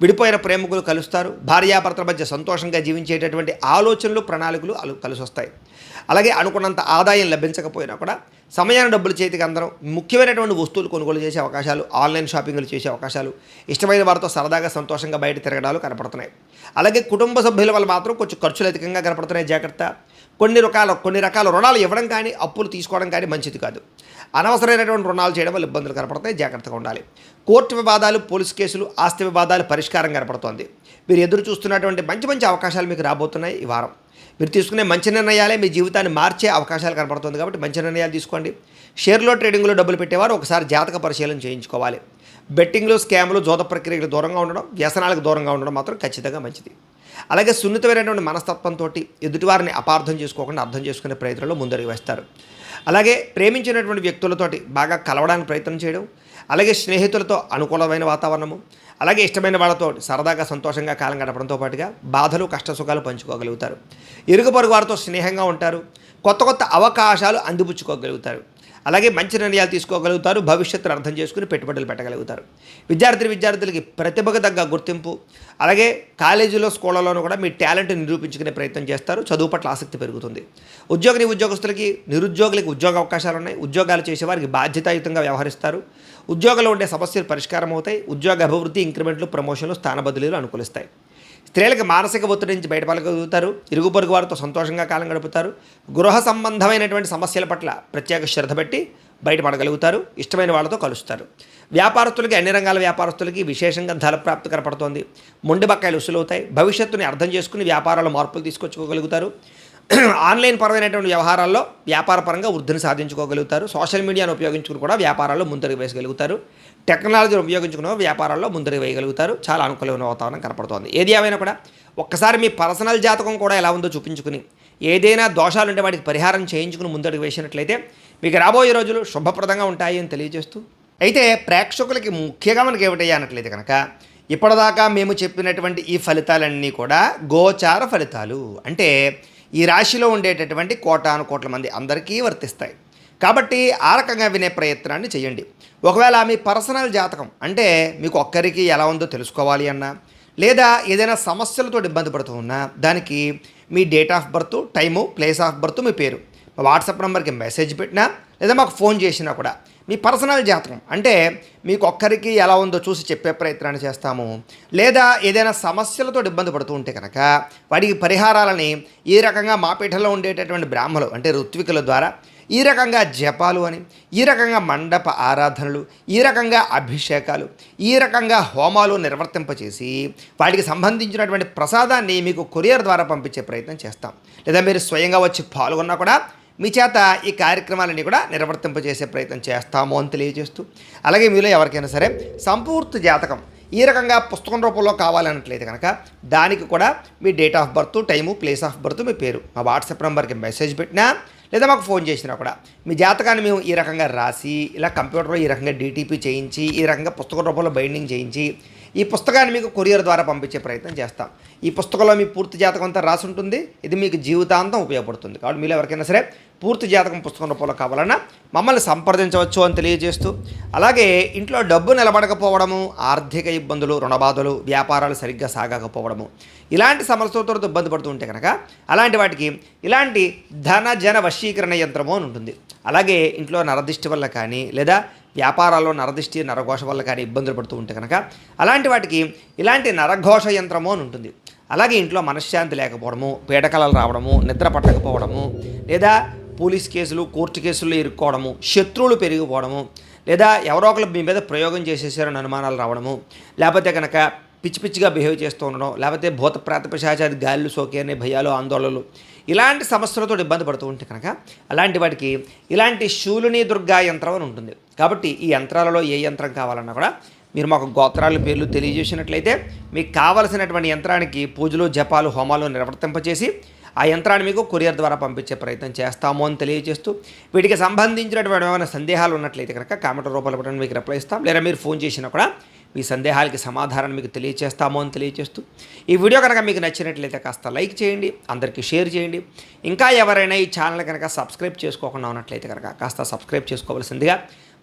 విడిపోయిన ప్రేమికులు కలుస్తారు. భార్యాభర్తల మధ్య సంతోషంగా జీవించేటటువంటి ఆలోచనలు, ప్రణాళికలు కలిసి వస్తాయి. అలాగే అనుకున్నంత ఆదాయం లభించకపోయినా కూడా సమయాన్ని డబ్బులు చేతికి అందరం, ముఖ్యమైనటువంటి వస్తువులు కొనుగోలు చేసే అవకాశాలు, ఆన్లైన్ షాపింగ్లు చేసే అవకాశాలు, ఇష్టమైన వారితో సరదాగా సంతోషంగా బయట తిరగడాలు కనపడుతున్నాయి. అలాగే కుటుంబ సభ్యుల వల్ల మాత్రం కొంచెం ఖర్చులు అధికంగా కనపడుతున్నాయి. జాగ్రత్త. కొన్ని రకాల రుణాలు ఇవ్వడం కానీ, అప్పులు తీసుకోవడం కానీ మంచిది కాదు. అనవసరమైనటువంటి రుణాలు చేయడం వల్ల ఇబ్బందులు కనపడతాయి. జాగ్రత్తగా ఉండాలి. కోర్టు వివాదాలు, పోలీస్ కేసులు, ఆస్తి వివాదాలు పరిష్కారం కనపడుతోంది. మీరు ఎదురు చూస్తున్నటువంటి మంచి మంచి అవకాశాలు మీకు రాబోతున్నాయి. ఈ వారం మీరు తీసుకునే మంచి నిర్ణయాలే మీ జీవితాన్ని మార్చే అవకాశాలు కనపడుతుంది. కాబట్టి మంచి నిర్ణయాలు తీసుకోండి. షేర్లో, ట్రేడింగ్లో డబ్బులు పెట్టేవారు ఒకసారి జాతక పరిశీలన చేయించుకోవాలి. బెట్టింగ్లు, స్కామ్లు, జోద ప్రక్రియలకు దూరంగా ఉండడం, వ్యసనాలకు దూరంగా ఉండడం మాత్రం ఖచ్చితంగా మంచిది. అలాగే సున్నితమైనటువంటి మనస్తత్వంతో ఎదుటివారిని అపార్థం చేసుకోకుండా అర్థం చేసుకునే ప్రయత్నంలో ముందడుగు వేస్తారు. అలాగే ప్రేమించినటువంటి వ్యక్తులతోటి బాగా కలవడానికి ప్రయత్నం చేయడం, అలాగే స్నేహితులతో అనుకూలమైన వాతావరణము, అలాగే ఇష్టమైన వాళ్ళతో సరదాగా సంతోషంగా కాలం గడపడంతో పాటుగా బాధలు, కష్టసుఖాలు పంచుకోగలుగుతారు. ఇరుగు పొరుగు వారితో స్నేహంగా ఉంటారు. కొత్త కొత్త అవకాశాలు అందిపుచ్చుకోగలుగుతారు. అలాగే మంచి నిర్ణయాలు తీసుకోగలుగుతారు. భవిష్యత్తును అర్థం చేసుకుని పెట్టుబడులు పెట్టగలుగుతారు. విద్యార్థులకి ప్రతిభకు తగ్గ గుర్తింపు, అలాగే కాలేజీలో, స్కూళ్ళలోనూ కూడా మీ టాలెంట్ని నిరూపించుకునే ప్రయత్నం చేస్తారు. చదువు పట్ల ఆసక్తి పెరుగుతుంది. ఉద్యోగస్తులకి, నిరుద్యోగులకి ఉద్యోగ అవకాశాలు ఉన్నాయి. ఉద్యోగాలు చేసేవారికి బాధ్యతాయుతంగా వ్యవహరిస్తారు. ఉద్యోగంలో ఉండే సమస్యలు పరిష్కారం అవుతాయి. ఉద్యోగ అభివృద్ధి, ఇంక్రిమెంట్లు, ప్రమోషన్లు, స్థాన బదిలీలు అనుకూలిస్తాయి. స్త్రీలకు మానసిక ఒత్తిడి నుంచి బయటపడగలుగుతారు. ఇరుగు పొరుగు వారితో సంతోషంగా కాలం గడుపుతారు. గృహ సంబంధమైనటువంటి సమస్యల పట్ల ప్రత్యేక శ్రద్ధ పెట్టి బయటపడగలుగుతారు. ఇష్టమైన వాళ్ళతో కలుస్తారు. వ్యాపారస్తులకి, అన్ని రంగాల వ్యాపారస్తులకి విశేషంగా ధనప్రాప్తి కనపడుతోంది. మొండి బకాయిలు వసూలవుతాయి. భవిష్యత్తుని అర్థం చేసుకుని వ్యాపారాల్లో మార్పులు తీసుకొచ్చుకోగలుగుతారు. ఆన్లైన్ పరమైనటువంటి వ్యవహారాల్లో వ్యాపారపరంగా వృద్ధిని సాధించుకోగలుగుతారు. సోషల్ మీడియాను ఉపయోగించుకుని కూడా వ్యాపారాల్లో ముందడుగు వేయగలుగుతారు. టెక్నాలజీని ఉపయోగించుకుని వ్యాపారాల్లో ముందడుగు వేయగలుగుతారు. చాలా అనుకూలమైన వాతావరణం కనపడుతోంది. ఏది ఏమైనా కూడా ఒక్కసారి మీ పర్సనల్ జాతకం కూడా ఎలా ఉందో చూపించుకుని ఏదైనా దోషాలు ఉంటే వాటికి పరిహారం చేయించుకుని ముందడుగు వేసినట్లయితే మీకు రాబోయే రోజులు శుభప్రదంగా ఉంటాయి అని తెలియజేస్తూ, అయితే ప్రేక్షకులకి ముఖ్యంగా మనకి ఏమిటయ్యా అన్నట్లయితే కనుక ఇప్పటిదాకా మేము చెప్పినటువంటి ఈ ఫలితాలన్నీ కూడా గోచార ఫలితాలు. అంటే ఈ రాశిలో ఉండేటటువంటి కోటాను కోట్ల మంది అందరికీ వర్తిస్తాయి. కాబట్టి ఆ రకంగా వినే ప్రయత్నాన్ని చేయండి. ఒకవేళ మీ పర్సనల్ జాతకం అంటే మీకు ఒక్కరికి ఎలా ఉందో తెలుసుకోవాలి అన్నా, లేదా ఏదైనా సమస్యలతో ఇబ్బంది పడుతూ ఉన్నా, దానికి మీ date of birth, time, place of birth, మీ పేరు వాట్సాప్ నెంబర్కి మెసేజ్ పెట్టినా లేదా మాకు ఫోన్ చేసినా కూడా మీ పర్సనల్ జాతకం అంటే మీకు ఒక్కరికి ఎలా ఉందో చూసి చెప్పే ప్రయత్నాన్ని చేస్తాము. లేదా ఏదైనా సమస్యలతో ఇబ్బంది పడుతూ ఉంటే కనుక వాటికి పరిహారాలని ఈ రకంగా మా పీఠంలో ఉండేటటువంటి బ్రాహ్మలు అంటే ఋత్వికుల ద్వారా ఈ రకంగా జపాలు అని, ఈ రకంగా మండప ఆరాధనలు, ఈ రకంగా అభిషేకాలు, ఈ రకంగా హోమాలు నిర్వర్తింపచేసి వాటికి సంబంధించినటువంటి ప్రసాదాన్ని మీకు కొరియర్ ద్వారా పంపించే ప్రయత్నం చేస్తాం. లేదా మీరు స్వయంగా వచ్చి పాల్గొన్నా కూడా మీ చేత ఈ కార్యక్రమాలన్నీ కూడా నిర్వర్తింపజేసే ప్రయత్నం చేస్తాము అని తెలియజేస్తూ, అలాగే మీలో ఎవరికైనా సరే సంపూర్తి జాతకం ఈ రకంగా పుస్తకం రూపంలో కావాలన్నట్లయితే కనుక దానికి కూడా మీ date of birth, time, place of birth, మీ పేరు మా వాట్సాప్ నెంబర్కి మెసేజ్ పెట్టినా లేదా మాకు ఫోన్ చేసినా కూడా మీ జాతకాన్ని మేము ఈ రకంగా రాసి ఇలా కంప్యూటర్లో ఈ రకంగా డీటీపీ చేయించి ఈ రకంగా పుస్తకం రూపంలో బైండింగ్ చేయించి ఈ పుస్తకాన్ని మీకు కొరియర్ ద్వారా పంపించే ప్రయత్నం చేస్తాం. ఈ పుస్తకంలో మీ పూర్తి జాతకం అంతా రాసి ఉంటుంది. ఇది మీకు జీవితాంతం ఉపయోగపడుతుంది. కాబట్టి మీరు ఎవరికైనా సరే పూర్తి జాతకం పుస్తకం రూపంలో కావాలన్నా మమ్మల్ని సంప్రదించవచ్చు అని తెలియజేస్తూ, అలాగే ఇంట్లో డబ్బు నిలబడకపోవడము, ఆర్థిక ఇబ్బందులు, రుణబాధలు, వ్యాపారాలు సరిగ్గా సాగకపోవడము, ఇలాంటి సమస్యలతో ఇబ్బంది పడుతూ ఉంటే కనుక అలాంటి వాటికి ఇలాంటి ధన జన వశీకరణ యంత్రము అని ఉంటుంది. అలాగే ఇంట్లో నరదిష్టి వల్ల కానీ లేదా వ్యాపారాల్లో నరదిష్టి నరఘోష వల్ల కానీ ఇబ్బందులు పడుతూ ఉంటే కనుక అలాంటి వాటికి ఇలాంటి నరఘోష యంత్రము అని ఉంటుంది. అలాగే ఇంట్లో మనశ్శాంతి లేకపోవడము, పీడకలలు రావడము, నిద్ర పట్టకపోవడము, లేదా పోలీస్ కేసులు, కోర్టు కేసుల్లో ఇరుక్కోవడము, శత్రువులు పెరిగిపోవడము, లేదా ఎవరో ఒకరు మీ మీద ప్రయోగం చేసేసారని అనుమానాలు రావడము, లేకపోతే కనుక పిచ్చి పిచ్చిగా బిహేవ్ చేస్తూ ఉండడం, లేకపోతే భూత ప్రేత పిశాచాది గాలిలు సోకే అనే భయాలు, ఆందోళనలు, ఇలాంటి సమస్యలతో ఇబ్బంది పడుతూ ఉంటే కనుక అలాంటి వాటికి ఇలాంటి శూలిని దుర్గా యంత్రం అని ఉంటుంది. కాబట్టి ఈ యంత్రాలలో ఏ యంత్రం కావాలన్నా కూడా మీరు మాకు గోత్రాల పేర్లు తెలియజేసినట్లయితే మీకు కావలసినటువంటి యంత్రానికి పూజలు, జపాలు, హోమాలు నిర్వర్తింపచేసి ఆ యంత్రాన్ని మీకు కొరియర్ ద్వారా పంపించే ప్రయత్నం చేస్తాము అని తెలియజేస్తూ, వీటికి సంబంధించినటువంటి ఏమైనా సందేహాలు ఉన్నట్లయితే కనుక కామెంట్ రూపంలో పెట్టండి, మీకు రిప్లై ఇస్తాం. లేదా మీరు ఫోన్ చేసినా కూడా మీ సందేహాలకి సమాధానాన్ని మీకు తెలియజేస్తాము అని తెలియజేస్తూ, ఈ వీడియో కనుక మీకు నచ్చినట్లయితే కాస్త లైక్ చేయండి, అందరికీ షేర్ చేయండి. ఇంకా ఎవరైనా ఈ ఛానల్ కనుక సబ్స్క్రైబ్ చేసుకోకుండా ఉన్నట్లయితే కనుక కాస్త సబ్స్క్రైబ్ చేసుకోవాల్సిందిగా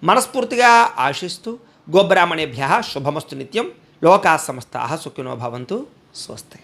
మనస్ఫూర్తిగా ఆశిస్తూ, గోబ్రాహ్మణేభ్యః శుభమస్తు నిత్యం, లోకాः సమస్తాः సుఖినో భవంతు. స్వస్తి.